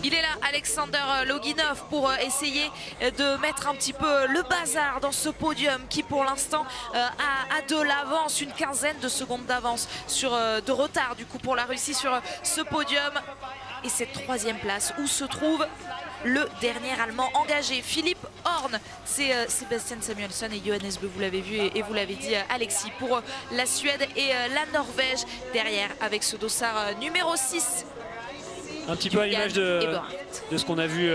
Il est là, Alexander Loginov, pour essayer de mettre un petit peu le bazar dans ce podium qui pour l'instant a de l'avance, une quinzaine de secondes d'avance de retard du coup pour la Russie sur ce podium. Et cette 3e place où se trouve le dernier Allemand engagé, Philipp Horn. C'est Sebastian Samuelsson et Johannes Bö, vous l'avez vu et vous l'avez dit Alexis, pour la Suède et la Norvège derrière avec ce dossard numéro 6. Un petit peu à l'image de ce qu'on a vu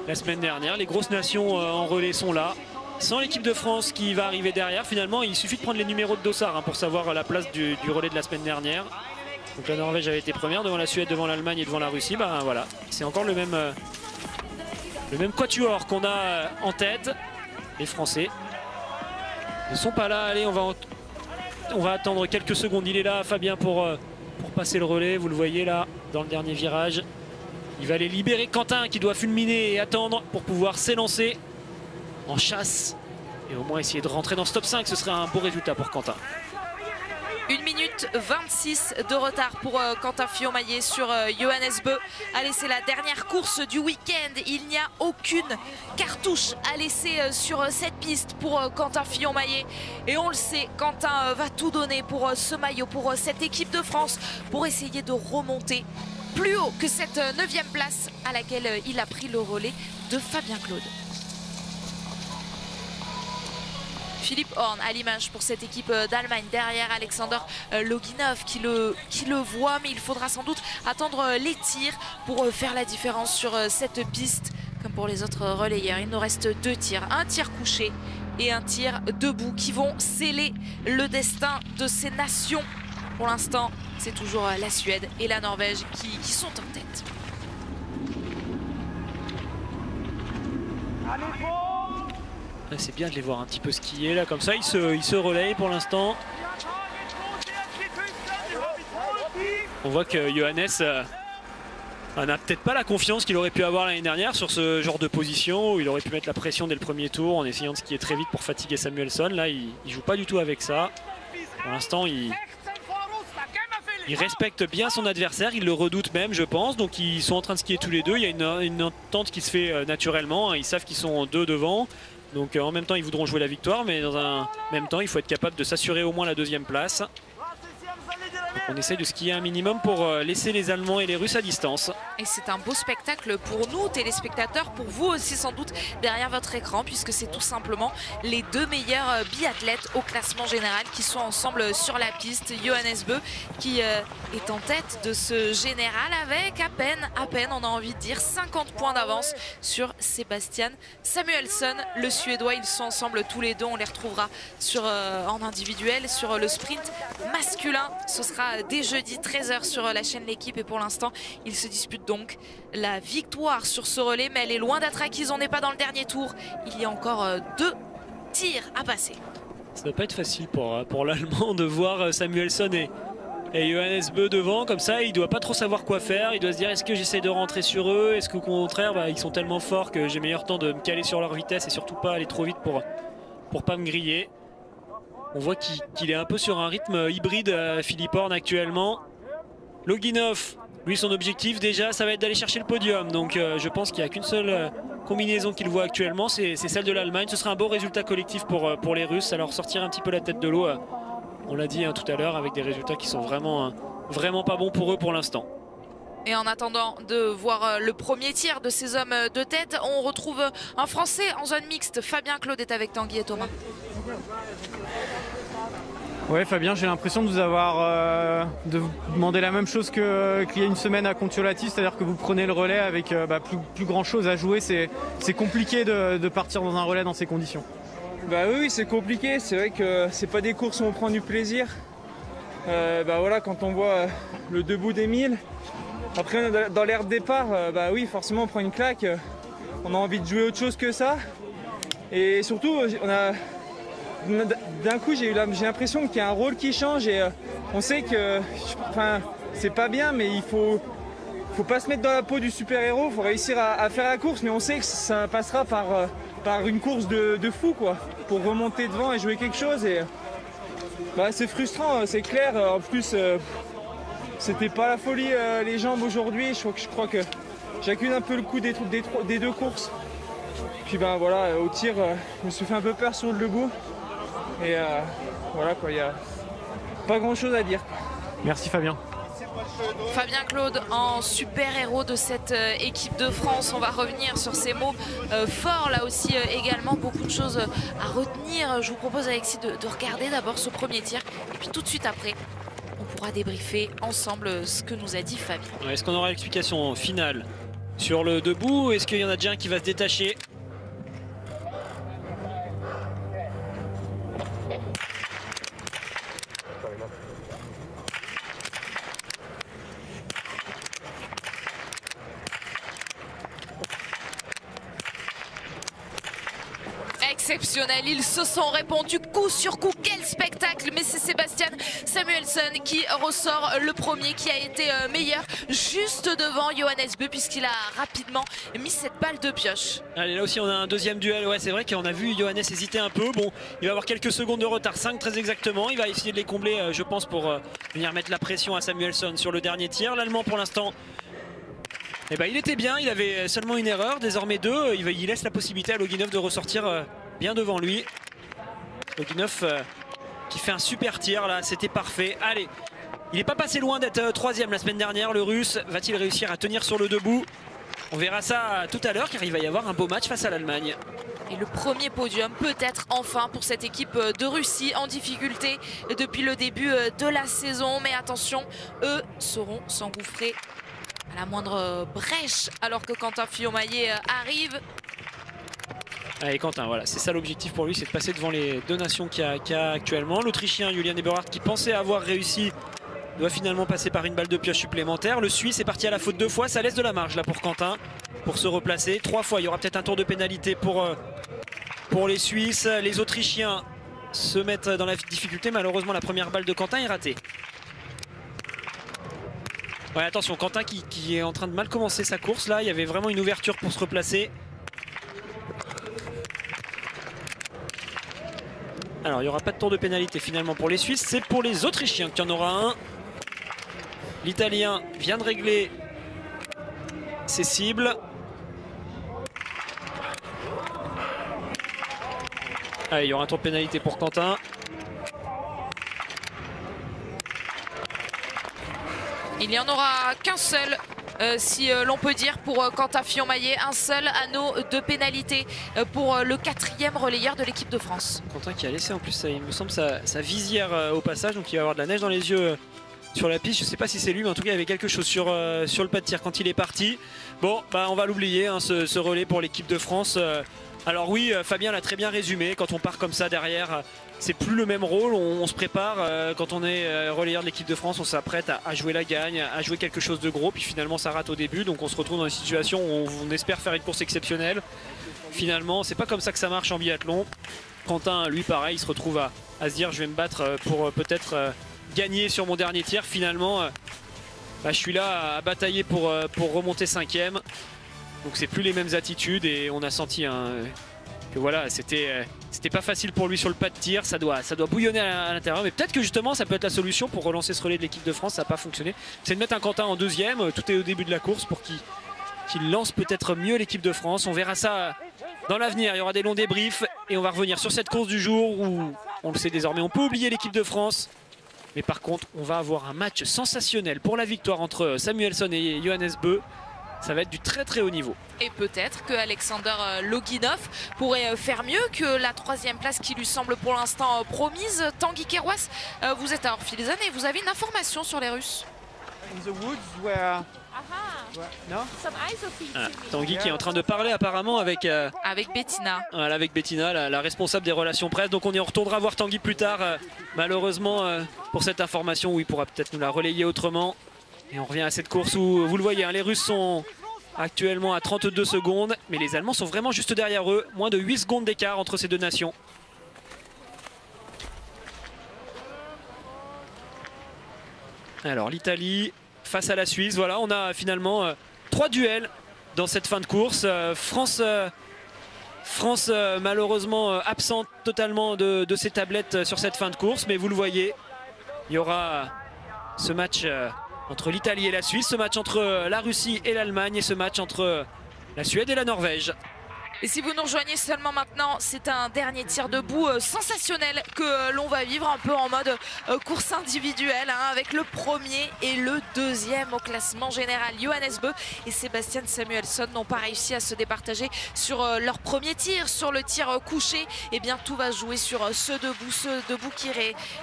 la semaine dernière. Les grosses nations en relais sont là. Sans l'équipe de France qui va arriver derrière, finalement, il suffit de prendre les numéros de dossard pour savoir la place du relais de la semaine dernière. Donc la Norvège avait été première devant la Suède, devant l'Allemagne et devant la Russie. Voilà, c'est encore le même quatuor qu'on a en tête. Les Français ne sont pas là. Allez, on va attendre quelques secondes. Il est là, Fabien, pour passer le relais. Vous le voyez là, dans le dernier virage. Il va aller libérer Quentin qui doit fulminer et attendre pour pouvoir s'élancer en chasse. Et au moins essayer de rentrer dans ce top 5. Ce serait un beau résultat pour Quentin. 1 minute 26 de retard pour Quentin Fillon-Maillet sur Johannes Bö. Allez, c'est la dernière course du week-end. Il n'y a aucune cartouche à laisser sur cette piste pour Quentin Fillon-Maillet. Et on le sait, Quentin va tout donner pour ce maillot, pour cette équipe de France, pour essayer de remonter plus haut que cette 9e place à laquelle il a pris le relais de Fabien Claude. Philipp Horn à l'image pour cette équipe d'Allemagne, derrière Alexander Loginov qui le voit, mais il faudra sans doute attendre les tirs pour faire la différence sur cette piste. Comme pour les autres relayeurs, il nous reste 2 tirs, un tir couché et un tir debout qui vont sceller le destin de ces nations. Pour l'instant, c'est toujours la Suède et la Norvège qui sont en tête. C'est bien de les voir un petit peu skier là, comme ça ils se relayent pour l'instant. On voit que Johannes n'a peut-être pas la confiance qu'il aurait pu avoir l'année dernière sur ce genre de position où il aurait pu mettre la pression dès le premier tour en essayant de skier très vite pour fatiguer Samuelsson. Là il joue pas du tout avec ça. Pour l'instant il respecte bien son adversaire, il le redoute même je pense. Donc ils sont en train de skier tous les deux, il y a une entente qui se fait naturellement, ils savent qu'ils sont 2 devant. Donc en même temps ils voudront jouer la victoire, mais dans un même temps il faut être capable de s'assurer au moins la 2e place. Donc on essaye de skier un minimum pour laisser les Allemands et les Russes à distance. Et c'est un beau spectacle pour nous téléspectateurs, pour vous aussi sans doute derrière votre écran, puisque c'est tout simplement les 2 meilleurs biathlètes au classement général qui sont ensemble sur la piste. Johannes Bö qui est en tête de ce général avec à peine on a envie de dire 50 points d'avance sur Sebastian Samuelsson, le Suédois. Ils sont ensemble tous les 2, on les retrouvera en individuel sur le sprint masculin. Ce sera dès jeudi 13 h sur la chaîne L'équipe et pour l'instant ils se disputent donc la victoire sur ce relais, mais elle est loin d'être acquise, on n'est pas dans le dernier tour, il y a encore 2 tirs à passer. Ça ne doit pas être facile pour l'Allemand de voir Samuelsson et Johannes Bö devant comme ça. Il doit pas trop savoir quoi faire, il doit se dire est-ce que j'essaie de rentrer sur eux, est-ce qu'au contraire ils sont tellement forts que j'ai meilleur temps de me caler sur leur vitesse et surtout pas aller trop vite pour pas me griller. On voit qu'il est un peu sur un rythme hybride, Philipp Horn actuellement. Loginov, lui son objectif déjà ça va être d'aller chercher le podium. Donc je pense qu'il n'y a qu'une seule combinaison qu'il voit actuellement, c'est celle de l'Allemagne. Ce sera un beau résultat collectif pour les Russes, alors sortir un petit peu la tête de l'eau. On l'a dit tout à l'heure, avec des résultats qui sont vraiment pas bons pour eux pour l'instant. Et en attendant de voir le premier tir de ces hommes de tête, on retrouve un Français en zone mixte. Fabien Claude est avec Tanguy et Thomas. Ouais, Fabien, j'ai l'impression de vous avoir de vous demander la même chose qu'il y a une semaine à Kontiolahti, c'est-à-dire que vous prenez le relais avec plus grand chose à jouer. C'est compliqué de partir dans un relais dans ces conditions. Bah oui, c'est compliqué. C'est vrai que c'est pas des courses où on prend du plaisir. Voilà, quand on voit le debout des 1000. Après, dans l'air de départ, oui, forcément, on prend une claque. On a envie de jouer autre chose que ça. Et surtout, d'un coup, j'ai l'impression qu'il y a un rôle qui change. Et on sait que, c'est pas bien, mais il faut pas se mettre dans la peau du super-héros. Il faut réussir à faire la course, mais on sait que ça passera par une course de fou, quoi, pour remonter devant et jouer quelque chose. Et c'est frustrant, c'est clair. En plus, c'était pas la folie les jambes aujourd'hui. Je crois que j'accuse un peu le coup des deux courses. Puis au tir, je me suis fait un peu peur sur le debout. Et voilà quoi, il n'y a pas grand chose à dire. Merci Fabien. Fabien Claude en super-héros de cette équipe de France. On va revenir sur ces mots forts là aussi également. Beaucoup de choses à retenir. Je vous propose Alexis de regarder d'abord ce premier tir. Et puis tout de suite après, on pourra débriefer ensemble ce que nous a dit Fabien. Est-ce qu'on aura l'explication finale sur le debout? Est-ce qu'il y en a déjà un qui va se détacher? Exceptionnel, ils se sont répondus coup sur coup, quel spectacle. Mais c'est Sebastian Samuelsson qui ressort le premier, qui a été meilleur juste devant Johannes Bö, puisqu'il a rapidement mis cette balle de pioche. Allez, là aussi on a un deuxième duel. Ouais, c'est vrai qu'on a vu Johannes hésiter un peu. Bon, il va avoir quelques secondes de retard, 5 très exactement. Il va essayer de les combler, je pense, pour venir mettre la pression à Samuelsson sur le dernier tir. L'Allemand pour l'instant, il était bien, il avait seulement une erreur, désormais 2. Il laisse la possibilité à Loginov de ressortir bien devant lui. Loginov qui fait un super tir là, c'était parfait. Allez, il n'est pas passé loin d'être troisième la semaine dernière, le Russe. Va-t-il réussir à tenir sur le debout? On verra ça tout à l'heure, car il va y avoir un beau match face à l'Allemagne. Et le premier podium peut-être enfin pour cette équipe de Russie, en difficulté depuis le début de la saison. Mais attention, eux sauront s'engouffrer à la moindre brèche alors que Quentin Fillon-Maillet arrive. Allez Quentin, voilà, c'est ça l'objectif pour lui, c'est de passer devant les deux nations qu'il y a actuellement. L'Autrichien Julian Eberhardt, qui pensait avoir réussi, doit finalement passer par une balle de pioche supplémentaire. Le Suisse est parti à la faute 2 fois, ça laisse de la marge là pour Quentin, pour se replacer. 3 fois, il y aura peut-être un tour de pénalité pour les Suisses. Les Autrichiens se mettent dans la difficulté, malheureusement la première balle de Quentin est ratée. Ouais, attention, Quentin qui est en train de mal commencer sa course là, il y avait vraiment une ouverture pour se replacer. Alors il n'y aura pas de tour de pénalité finalement pour les Suisses, c'est pour les Autrichiens qu'il y en aura un. L'Italien vient de régler ses cibles. Allez, il y aura un tour de pénalité pour Quentin. Il n'y en aura qu'un seul. Si l'on peut dire pour Quentin Fillon-Maillet, un seul anneau de pénalité pour le 4e relayeur de l'équipe de France. Quentin qui a laissé en plus, il me semble, sa visière au passage, donc il va avoir de la neige dans les yeux sur la piste. Je ne sais pas si c'est lui, mais en tout cas il y avait quelque chose sur le pas de tir quand il est parti. Bon, on va l'oublier, hein, ce relais pour l'équipe de France. Alors oui, Fabien l'a très bien résumé, quand on part comme ça derrière, c'est plus le même rôle, on se prépare, quand on est relayeur de l'équipe de France, on s'apprête à jouer la gagne, à jouer quelque chose de gros, puis finalement ça rate au début, donc on se retrouve dans une situation où on espère faire une course exceptionnelle. Finalement, c'est pas comme ça que ça marche en biathlon. Quentin, lui pareil, il se retrouve à se dire je vais me battre pour peut-être gagner sur mon dernier tir. Finalement, je suis là à batailler pour remonter 5e. Donc c'est plus les mêmes attitudes et on a senti que voilà, c'était pas facile pour lui sur le pas de tir, ça doit bouillonner à l'intérieur, mais peut-être que justement ça peut être la solution pour relancer ce relais de l'équipe de France. Ça n'a pas fonctionné, c'est de mettre un Quentin en 2e, tout est au début de la course pour qu'il lance peut-être mieux l'équipe de France. On verra ça dans l'avenir, il y aura des longs débriefs et on va revenir sur cette course du jour où on le sait désormais, on peut oublier l'équipe de France. Mais par contre, on va avoir un match sensationnel pour la victoire entre Samuelsson et Johannes Bö. Ça va être du très très haut niveau. Et peut-être que Alexander Loginov pourrait faire mieux que la 3e place qui lui semble pour l'instant promise. Tanguy Kerouas, vous êtes à Orphilsen et vous avez une information sur les Russes. In the woods where... No? Tanguy qui est en train de parler apparemment avec Bettina. Voilà, avec Bettina, la responsable des relations presse. Donc on y retournera voir Tanguy plus tard. Malheureusement pour cette information où il pourra peut-être nous la relayer autrement. Et on revient à cette course où vous le voyez, hein, les Russes sont actuellement à 32 secondes. Mais les Allemands sont vraiment juste derrière eux. Moins de 8 secondes d'écart entre ces deux nations. Alors l'Italie face à la Suisse, voilà, on a finalement 3 duels dans cette fin de course. France malheureusement absente totalement de ses tablettes sur cette fin de course, mais vous le voyez, il y aura ce match entre l'Italie et la Suisse, ce match entre la Russie et l'Allemagne et ce match entre la Suède et la Norvège. Et si vous nous rejoignez seulement maintenant, c'est un dernier tir debout sensationnel que l'on va vivre un peu en mode course individuelle, hein, avec le premier et le deuxième au classement général. Johannes Bö et Sebastian Samuelsson n'ont pas réussi à se départager sur leur premier tir, sur le tir couché. Et bien tout va jouer sur ce debout qui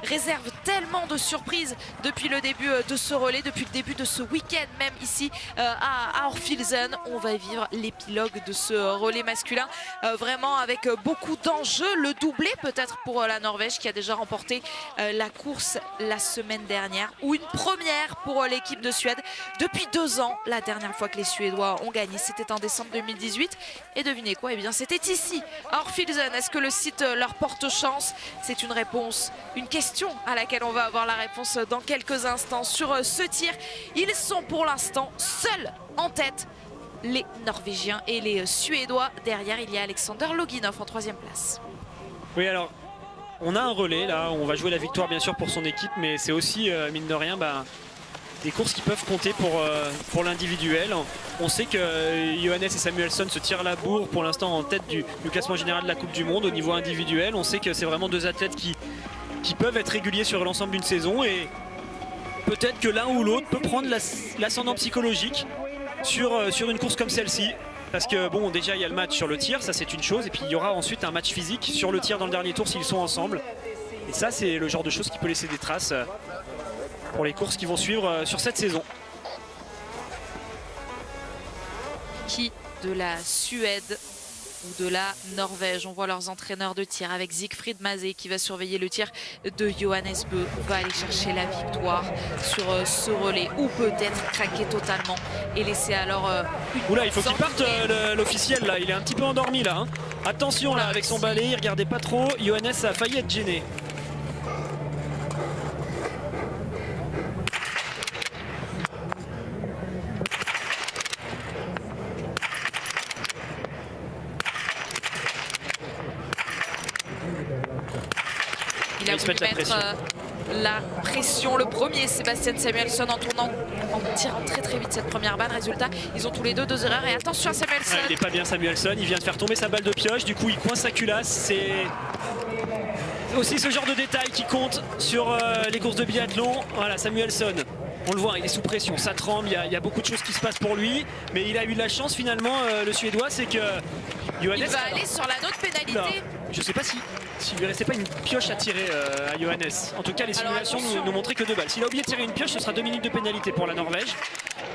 réserve tellement de surprises depuis le début de ce relais, depuis le début de ce week-end même ici à Orphilsen. On va vivre l'épilogue de ce relais masculin. Vraiment avec beaucoup d'enjeux, le doublé peut-être pour la Norvège qui a déjà remporté la course la semaine dernière, ou une première pour l'équipe de Suède depuis 2 ans. La dernière fois que les Suédois ont gagné, c'était en décembre 2018, et devinez quoi, eh bien c'était ici à Orphilsen. Est-ce que le site leur porte chance? C'est une réponse, une question à laquelle on va avoir la réponse dans quelques instants. Sur ce tir, ils sont pour l'instant seuls en tête, les Norvégiens et les Suédois. Derrière, il y a Alexander Loginov en 3e place. Oui, alors on a un relais là, on va jouer la victoire bien sûr pour son équipe, mais c'est aussi mine de rien des courses qui peuvent compter pour l'individuel. On sait que Johannes et Samuelsson se tirent la bourre pour l'instant en tête du classement général de la Coupe du Monde au niveau individuel. On sait que c'est vraiment 2 athlètes qui peuvent être réguliers sur l'ensemble d'une saison, et peut-être que l'un ou l'autre peut prendre l'ascendant psychologique sur une course comme celle-ci. Parce que bon, déjà il y a le match sur le tir, ça c'est une chose, et puis il y aura ensuite un match physique sur le tir dans le dernier tour s'ils sont ensemble. Et ça c'est le genre de choses qui peut laisser des traces pour les courses qui vont suivre sur cette saison. Qui de la Suède ou de la Norvège? On voit leurs entraîneurs de tir avec Siegfried Mazé qui va surveiller le tir de Johannes Bö, va aller chercher la victoire sur ce relais, ou peut-être craquer totalement et laisser alors Oula, il faut qu'il parte l'officiel là, il est un petit peu endormi là, hein. Attention là avec son balai, il regardait pas trop, Johannes a failli être gêné. Il a voulu mettre la pression. Le premier, Sebastian Samuelsson, en tirant très très vite cette première balle. Résultat, ils ont tous les deux 2 erreurs. Et attention à Samuelsson. Il n'est pas bien Samuelsson, il vient de faire tomber sa balle de pioche. Du coup, il coince sa culasse. C'est aussi ce genre de détail qui compte sur les courses de biathlon. Voilà, Samuelsson, on le voit, il est sous pression, ça tremble, il y a beaucoup de choses qui se passent pour lui. Mais il a eu de la chance finalement, le Suédois, c'est que Johannes... Il va aller sur la note pénalité. Non, je ne sais pas s'il lui restait pas une pioche à tirer à Johannes. En tout cas, les simulations nous montraient que 2 balles. S'il a oublié de tirer une pioche, ce sera 2 minutes de pénalité pour la Norvège.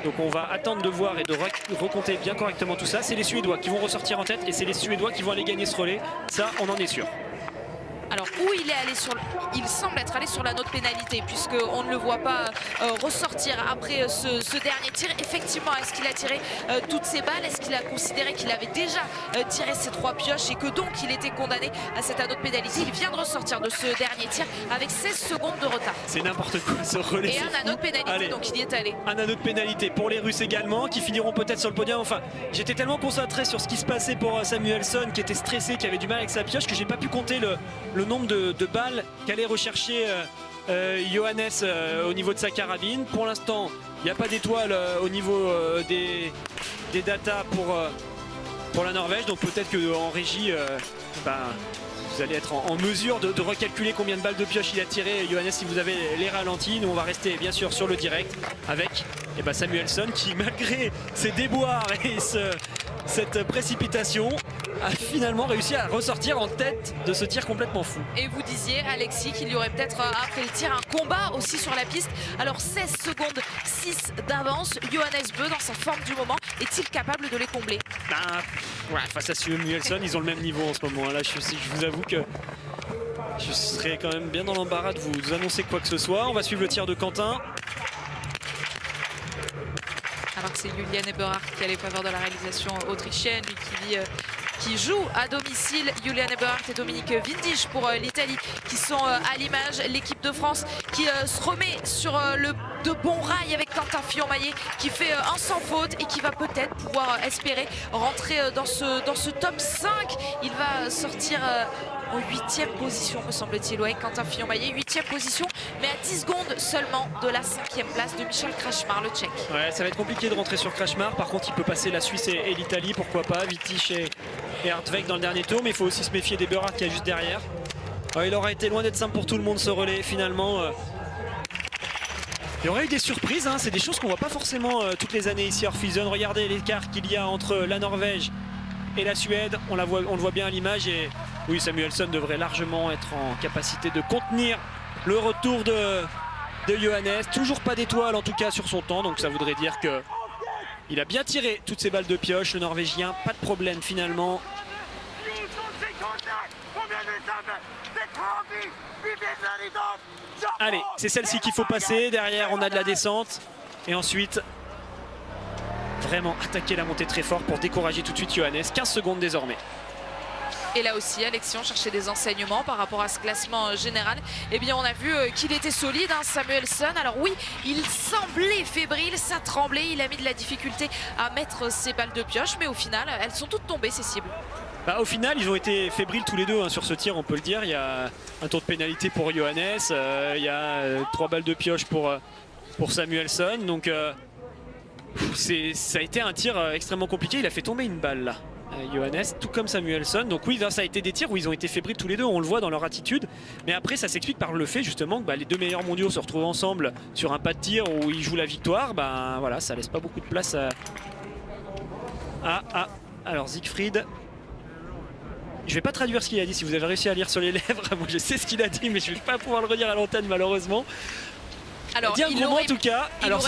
Donc on va attendre de voir et de recompter bien correctement tout ça. C'est les Suédois qui vont ressortir en tête et c'est les Suédois qui vont aller gagner ce relais. Ça, on en est sûr. Alors où il est allé il semble être allé sur la note pénalité, puisqu'on ne le voit pas ressortir après ce dernier tir. Effectivement, est-ce qu'il a tiré toutes ses balles? Est-ce qu'il a considéré qu'il avait déjà tiré ses 3 pioches et que donc il était condamné à cette note pénalité? Il vient de ressortir de ce dernier tir avec 16 secondes de retard. C'est n'importe quoi ce relais. Et un anneau de pénalité. Allez, donc il y est allé. Un anneau de pénalité pour les Russes également, qui finiront peut-être sur le podium. Enfin, j'étais tellement concentré sur ce qui se passait pour Samuelsson, qui était stressé, qui avait du mal avec sa pioche, que j'ai pas pu compter le nombre de balles qu'allait rechercher Johannes au niveau de sa carabine. Pour l'instant, il n'y a pas d'étoile au niveau des datas pour la Norvège. Donc peut-être qu'en régie, vous allez être en mesure de recalculer combien de balles de pioche il a tiré. Johannes, si vous avez les ralentis, nous on va rester bien sûr sur le direct avec Samuelsson qui, malgré ses déboires et cette précipitation, a finalement réussi à ressortir en tête de ce tir complètement fou. Et vous disiez, Alexis, qu'il y aurait peut-être après le tir un combat aussi sur la piste. Alors 16 secondes 6 d'avance, Johannes Bö dans sa forme du moment, est-il capable de les combler? Face à Samuelsson, ils ont le même niveau en ce moment. Là, je vous avoue que je serais quand même bien dans l'embarras de vous annoncer quoi que ce soit. On va suivre le tir de Quentin. Alors que c'est Julian Eberhardt qui a les faveurs de la réalisation autrichienne, lui qui joue à domicile. Julian Eberhardt et Dominique Windisch pour l'Italie qui sont à l'image. L'équipe de France qui se remet sur de bons rails avec Quentin Fillon-Maillet qui fait un sans faute et qui va peut-être pouvoir espérer rentrer dans ce top 5. Il va sortir en 8e position, me semble-t-il. Ouais, Quentin Fillon-Maillet, 8e position, mais à 10 secondes seulement de la 5e place de Michal Krajmar, le Tchèque. Ouais, ça va être compliqué de rentrer sur Krajmar. Par contre, il peut passer la Suisse et l'Italie, pourquoi pas. Windisch et Hartweg dans le dernier tour, mais il faut aussi se méfier d'Eberhardt qui est juste derrière. Il aura été loin d'être simple pour tout le monde ce relais finalement. Il y aurait eu des surprises, hein. C'est des choses qu'on voit pas forcément toutes les années ici à Orpheus. Regardez l'écart qu'il y a entre la Norvège et la Suède, on le voit bien à l'image. Et oui, Samuelsson devrait largement être en capacité de contenir le retour de Johannes. Toujours pas d'étoile en tout cas sur son temps, donc ça voudrait dire que il a bien tiré toutes ses balles de pioche, le Norvégien, pas de problème finalement. Allez, c'est celle-ci qu'il faut passer. Derrière, on a de la descente. Et ensuite, vraiment attaquer la montée très fort pour décourager tout de suite Johannes. 15 secondes désormais. Et là aussi, Alexis, on cherchait des enseignements par rapport à ce classement général. Eh bien, on a vu qu'il était solide, hein, Samuelsson. Alors oui, il semblait fébrile, ça tremblait. Il a mis de la difficulté à mettre ses balles de pioche. Mais au final, elles sont toutes tombées, ces cibles. Au final, ils ont été fébriles tous les deux hein, sur ce tir, on peut le dire. Il y a un tour de pénalité pour Johannes. Il y a 3 balles de pioche pour Samuelsson. Donc, ça a été un tir extrêmement compliqué. Il a fait tomber une balle là. Johannes, tout comme Samuelsson. Donc oui, ça a été des tirs où ils ont été fébriles tous les deux, on le voit dans leur attitude. Mais après, ça s'explique par le fait justement que les deux meilleurs mondiaux se retrouvent ensemble sur un pas de tir où ils jouent la victoire. Voilà, ça laisse pas beaucoup de place à... Alors Siegfried, je vais pas traduire ce qu'il a dit. Si vous avez réussi à lire sur les lèvres, moi je sais ce qu'il a dit, mais je vais pas pouvoir le redire à l'antenne malheureusement. Alors, il aurait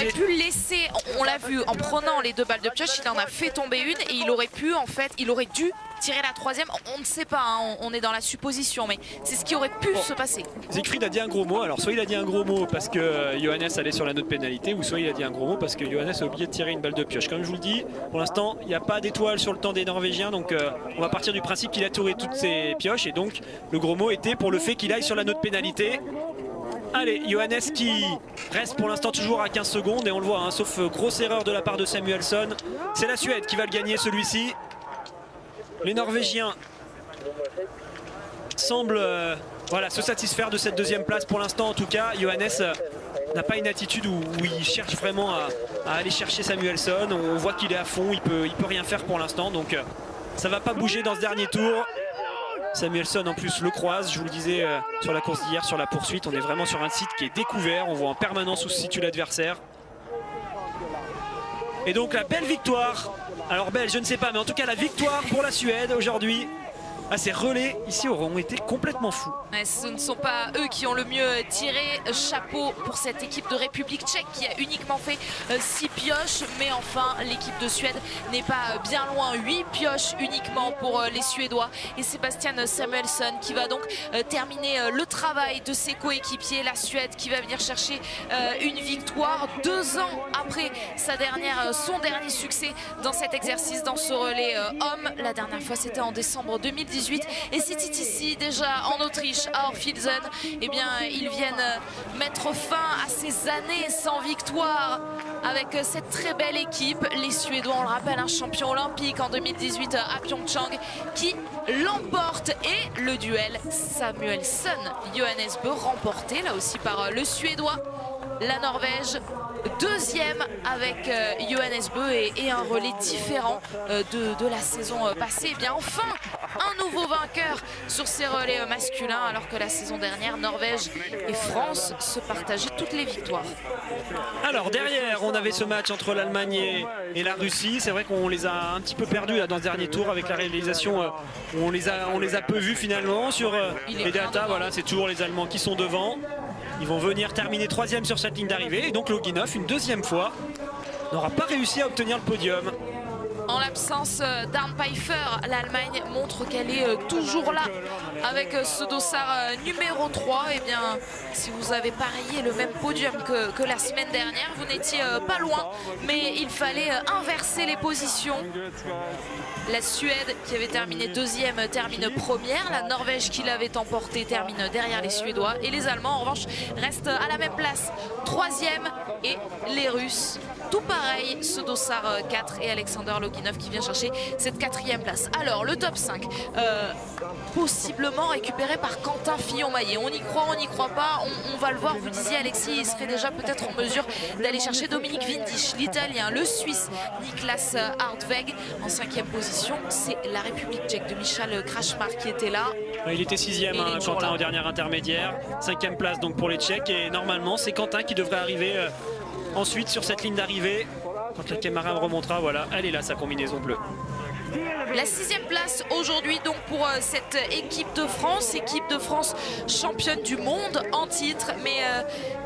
pu laisser, on l'a vu, en prenant les 2 balles de pioche, il en a fait tomber une et il aurait pu, en fait, il aurait dû tirer la 3e. On ne sait pas, hein, on est dans la supposition, mais c'est ce qui aurait pu se passer. Siegfried a dit un gros mot. Alors, soit il a dit un gros mot parce que Johannes allait sur la note pénalité, ou soit il a dit un gros mot parce que Johannes a oublié de tirer une balle de pioche. Comme je vous le dis, pour l'instant, il n'y a pas d'étoile sur le temps des Norvégiens, donc on va partir du principe qu'il a touré toutes ses pioches, et donc le gros mot était pour le fait qu'il aille sur la note pénalité. Allez, Johannes qui reste pour l'instant toujours à 15 secondes et on le voit, hein, sauf grosse erreur de la part de Samuelsson. C'est la Suède qui va le gagner celui-ci. Les Norvégiens semblent se satisfaire de cette 2e place pour l'instant en tout cas. Johannes n'a pas une attitude où il cherche vraiment à aller chercher Samuelsson. On voit qu'il est à fond, il peut rien faire pour l'instant, donc ça va pas bouger dans ce dernier tour. Samuelsson en plus le croise, je vous le disais sur la course d'hier, sur la poursuite, on est vraiment sur un site qui est découvert, on voit en permanence où se situe l'adversaire. Et donc la belle victoire, alors belle je ne sais pas, mais en tout cas la victoire pour la Suède aujourd'hui. Ces relais ici auront été complètement fous. Ce ne sont pas eux qui ont le mieux tiré. Chapeau pour cette équipe de République tchèque qui a uniquement fait 6 pioches. Mais enfin, l'équipe de Suède n'est pas bien loin. 8 pioches uniquement pour les Suédois. Et Sebastian Samuelsson qui va donc terminer le travail de ses coéquipiers. La Suède qui va venir chercher une victoire 2 ans après son dernier succès dans cet exercice, dans ce relais homme. La dernière fois, c'était en décembre 2018. Et c'était ici déjà en Autriche à Orpheus. Eh bien, ils viennent mettre fin à ces années sans victoire avec cette très belle équipe. Les Suédois, on le rappelle, un champion olympique en 2018 à Pyeongchang qui l'emporte. Et le duel Samuelsson-Johannes Bö remporté là aussi par le Suédois. La Norvège 2e avec Johannes Bö et un relais différent de la saison passée. Eh bien enfin un nouveau vainqueur sur ces relais masculins, alors que la saison dernière, Norvège et France se partageaient toutes les victoires. Alors derrière, on avait ce match entre l'Allemagne et la Russie. C'est vrai qu'on les a un petit peu perdus là, dans ce dernier tour avec la réalisation. On les a peu vus finalement sur les datas. Voilà, c'est toujours les Allemands qui sont devant. Ils vont venir terminer 3e sur cette ligne d'arrivée. Et donc Loginov, une deuxième fois, n'aura pas réussi à obtenir le podium. En l'absence d'Arne Pfeiffer, l'Allemagne montre qu'elle est toujours là avec ce dossard numéro 3. Et bien, si vous avez parié le même podium que la semaine dernière, vous n'étiez pas loin, mais il fallait inverser les positions. La Suède, qui avait terminé 2e, termine première. La Norvège, qui l'avait emporté, termine derrière les Suédois. Et les Allemands, en revanche, restent à la même place, 3e. Et les Russes, tout pareil, ce dossard 4 et Alexander Loginov qui vient chercher cette 4e place. Alors, le top 5, possiblement récupéré par Quentin Fillon-Maillet. On y croit, on n'y croit pas, on va le voir. Vous disiez, Alexis, il serait déjà peut-être en mesure d'aller chercher Dominique Windisch, l'Italien, le Suisse, Niklas Hartweg. En 5e position, c'est la République tchèque de Michal Krajmar qui était là. Il était 6e, Quentin, au dernier intermédiaire. 5e place donc pour les Tchèques. Et normalement, c'est Quentin qui devrait arriver ensuite sur cette ligne d'arrivée. Quand la caméra remontera, voilà, elle est là, sa combinaison bleue. La 6e place aujourd'hui donc pour cette équipe de France championne du monde en titre, mais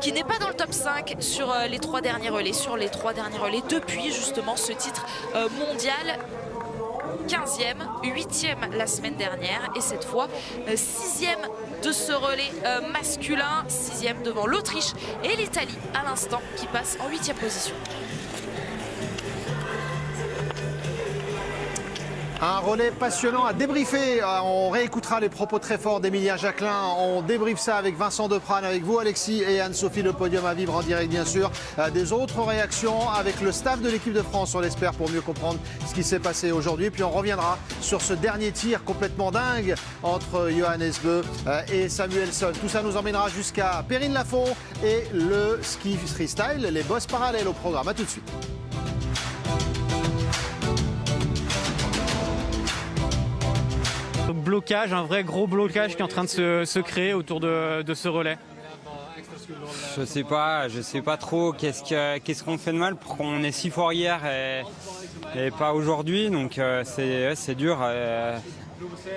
qui n'est pas dans le top 5 sur les 3 derniers relais, depuis justement ce titre mondial. 15e, 8e la semaine dernière et cette fois 6e de ce relais masculin, 6e devant l'Autriche et l'Italie à l'instant qui passe en 8e position. Un relais passionnant à débriefer. On réécoutera les propos très forts d'Emilien Jacquelin. On débriefe ça avec Vincent Deprane, avec vous Alexis et Anne-Sophie. Le podium à vivre en direct bien sûr. Des autres réactions avec le staff de l'équipe de France, on l'espère, pour mieux comprendre ce qui s'est passé aujourd'hui. Puis on reviendra sur ce dernier tir complètement dingue entre Johannes Bö et Samuelsson. Tout ça nous emmènera jusqu'à Perrine Lafont et le ski freestyle, les bosses parallèles au programme. A tout de suite. Blocage, un vrai gros blocage qui est en train de se créer autour de ce relais. Je sais pas trop qu'est-ce qu'on fait de mal pour qu'on est si fort hier et pas aujourd'hui, donc c'est dur.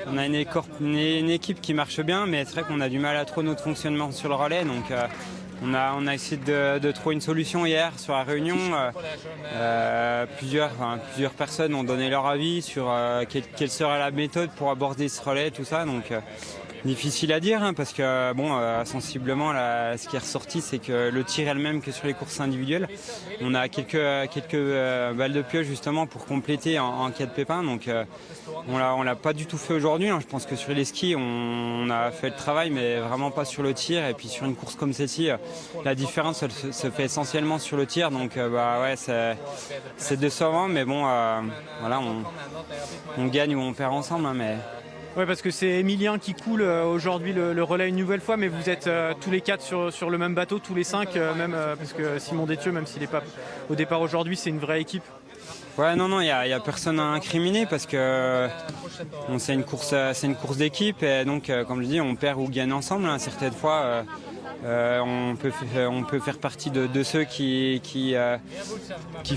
On a une équipe qui marche bien, mais c'est vrai qu'on a du mal à trouver notre fonctionnement sur le relais, donc on a essayé de trouver une solution hier sur la réunion. Plusieurs personnes ont donné leur avis sur quelle serait la méthode pour aborder ce relais, tout ça. Donc difficile à dire, parce que sensiblement ce qui est ressorti, c'est que le tir est le même que sur les courses individuelles. On a quelques balles de pioche justement pour compléter en cas de pépin. Donc on l'a pas du tout fait aujourd'hui. Je pense que sur les skis, on a fait le travail, mais vraiment pas sur le tir. Et puis sur une course comme celle-ci, la différence elle se fait essentiellement sur le tir. Donc c'est décevant, mais bon, voilà, on gagne ou on perd ensemble, mais. Oui, parce que c'est Emilien qui coule aujourd'hui le relais une nouvelle fois, mais vous êtes tous les 4 sur le même bateau, tous les 5, parce que Simon Détieux, même s'il n'est pas au départ aujourd'hui, c'est une vraie équipe. Ouais, non, il y a personne à incriminer parce que c'est une course d'équipe et donc, comme je dis, on perd ou gagne ensemble. Certaines fois, on peut faire partie de ceux qui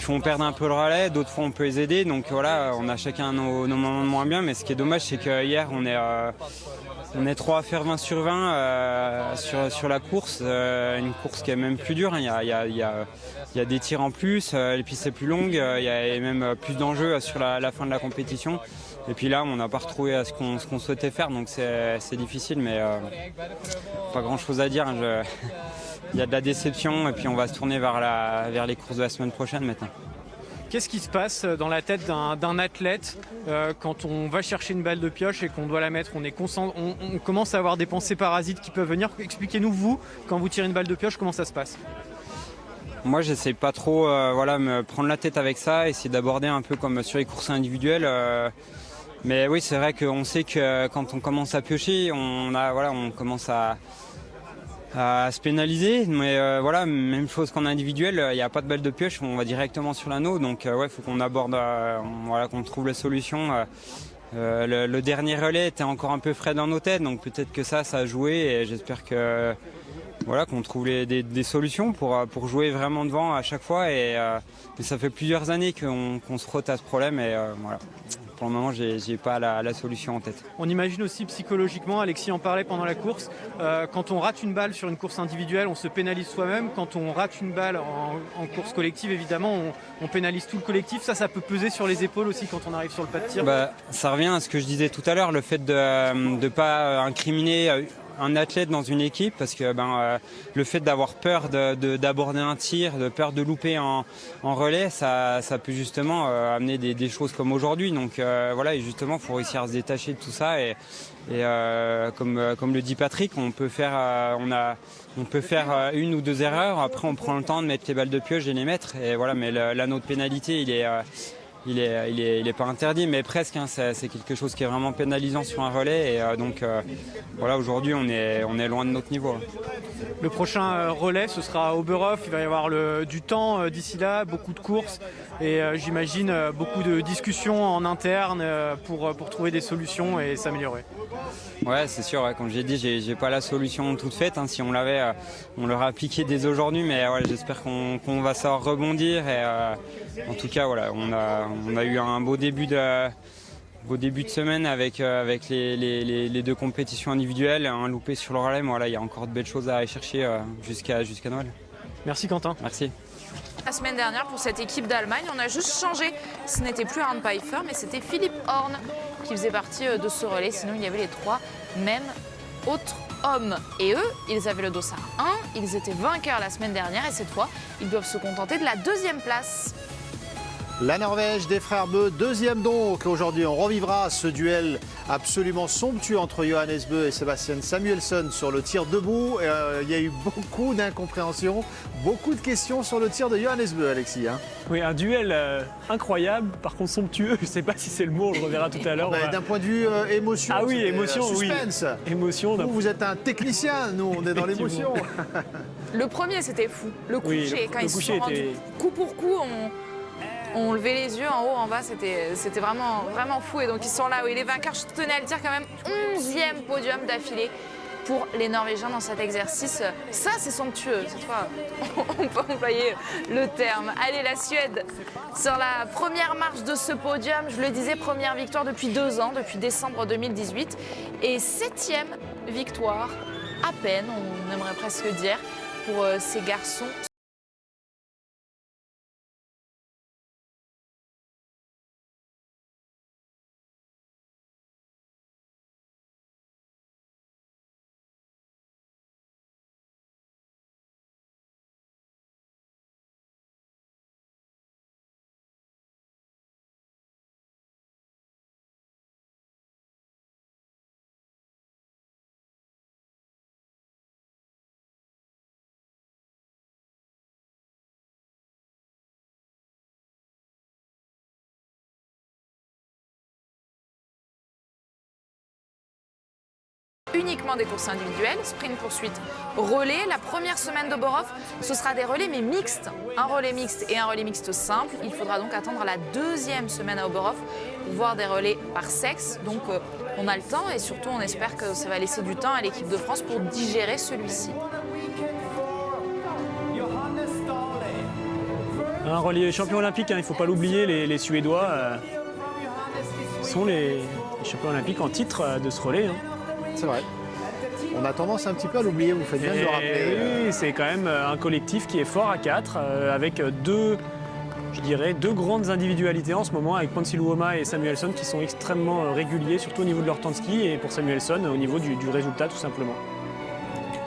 font perdre un peu le relais, d'autres fois on peut les aider, donc voilà, on a chacun nos moments de moins bien, mais ce qui est dommage c'est que hier on est 3 à faire 20 sur 20 sur la course, une course qui est même plus dure, il y a des tirs en plus, les pistes c'est plus longue, il y a même plus d'enjeux sur la fin de la compétition. Et puis là, on n'a pas retrouvé ce qu'on souhaitait faire, donc c'est difficile, mais pas grand-chose à dire. Il y a de la déception, et puis on va se tourner vers les courses de la semaine prochaine maintenant. Qu'est-ce qui se passe dans la tête d'un athlète quand on va chercher une balle de pioche et qu'on doit la mettre, on commence à avoir des pensées parasites qui peuvent venir. Expliquez-nous, vous, quand vous tirez une balle de pioche, comment ça se passe ? Moi, j'essaie pas trop me prendre la tête avec ça, essayer d'aborder un peu comme sur les courses individuelles. Mais oui, c'est vrai qu'on sait que quand on commence à piocher, on commence à se pénaliser. Mais voilà, même chose qu'en individuel, il n'y a pas de balle de pioche, on va directement sur l'anneau. Donc il faut qu'on aborde, qu'on trouve la solution le dernier relais était encore un peu frais dans nos têtes, donc peut-être que ça a joué et j'espère que voilà, qu'on trouve des solutions pour jouer vraiment devant à chaque fois. Et ça fait plusieurs années qu'on se frotte à ce problème et voilà. Pour le moment, j'ai pas la solution en tête. On imagine aussi psychologiquement, Alexis en parlait pendant la course, quand on rate une balle sur une course individuelle, on se pénalise soi-même. Quand on rate une balle en course collective, évidemment, on pénalise tout le collectif. Ça peut peser sur les épaules aussi quand on arrive sur le pas de tir. Ça revient à ce que je disais tout à l'heure, le fait de ne pas incriminer un athlète dans une équipe, parce que le fait d'avoir peur d'aborder un tir, de peur de louper en relais, ça peut justement amener des choses comme aujourd'hui. Donc voilà, et justement, il faut réussir à se détacher de tout ça. Et comme le dit Patrick, on peut faire une ou deux erreurs. Après, on prend le temps de mettre les balles de pioche et les mettre. Et voilà, mais l'anneau de pénalité, il est pas interdit, mais presque. Hein, c'est quelque chose qui est vraiment pénalisant sur un relais. Et donc voilà, aujourd'hui, on est loin de notre niveau. Le prochain relais, ce sera à Oberhof. Il va y avoir du temps d'ici là, beaucoup de courses et j'imagine beaucoup de discussions en interne pour trouver des solutions et s'améliorer. Ouais, c'est sûr. Ouais, comme j'ai dit, j'ai pas la solution toute faite. Hein. Si on l'avait, on l'aurait appliqué dès aujourd'hui. Mais ouais, j'espère qu'on va savoir rebondir. Et en tout cas, voilà, on a eu un beau début de semaine avec les deux compétitions individuelles, un loupé sur le relais. Mais voilà, il y a encore de belles choses à aller chercher jusqu'à Noël. Merci Quentin. Merci. La semaine dernière, pour cette équipe d'Allemagne, on a juste changé. Ce n'était plus Arne Pfeiffer, mais c'était Philipp Horn qui faisait partie de ce relais. Sinon, il y avait les trois mêmes autres hommes. Et eux, ils avaient le dossard 1. Ils étaient vainqueurs la semaine dernière et cette fois, ils doivent se contenter de la 2e place. La Norvège des frères Bø, 2e donc. Aujourd'hui, on revivra ce duel absolument somptueux entre Johannes Bø et Sebastian Samuelsson sur le tir debout. Il y a eu beaucoup d'incompréhension, beaucoup de questions sur le tir de Johannes Bø, Alexis. Hein. Oui, un duel incroyable, par contre somptueux, je ne sais pas si c'est le mot, on le reverra tout à l'heure. D'un point de vue émotion, ah oui, émotion, suspense. Oui. Émotion, vous êtes un technicien, nous on est dans l'émotion. Le premier, c'était fou. Le coucher, quand ils se sont rendus coup pour coup, on levait les yeux en haut, en bas, c'était vraiment, vraiment fou. Et donc ils sont là, oui, les vainqueurs, je tenais à le dire quand même, 11e podium d'affilée pour les Norvégiens dans cet exercice. Ça, c'est somptueux. Cette fois, on peut employer le terme. Allez, la Suède, sur la première marche de ce podium, je le disais, première victoire depuis 2 ans, depuis décembre 2018. Et 7e victoire, à peine, on aimerait presque dire, pour ces garçons. Uniquement des courses individuelles, sprint, poursuite, relais. La première semaine d'Oberhof, ce sera des relais mais mixtes. Un relais mixte et un relais mixte simple. Il faudra donc attendre la 2e semaine à Oberhof pour voir des relais par sexe. Donc on a le temps et surtout on espère que ça va laisser du temps à l'équipe de France pour digérer celui-ci. Un relais champion olympique, hein, il ne faut pas l'oublier, les Suédois sont les champions olympiques en titre de ce relais. Hein. C'est vrai. On a tendance un petit peu à l'oublier, vous faites bien de le rappeler. Oui, c'est quand même un collectif qui est fort à 4, avec deux grandes individualités en ce moment, avec Ponsiluoma et Samuelsson qui sont extrêmement réguliers, surtout au niveau de leur temps de ski, et pour Samuelsson, au niveau du résultat tout simplement.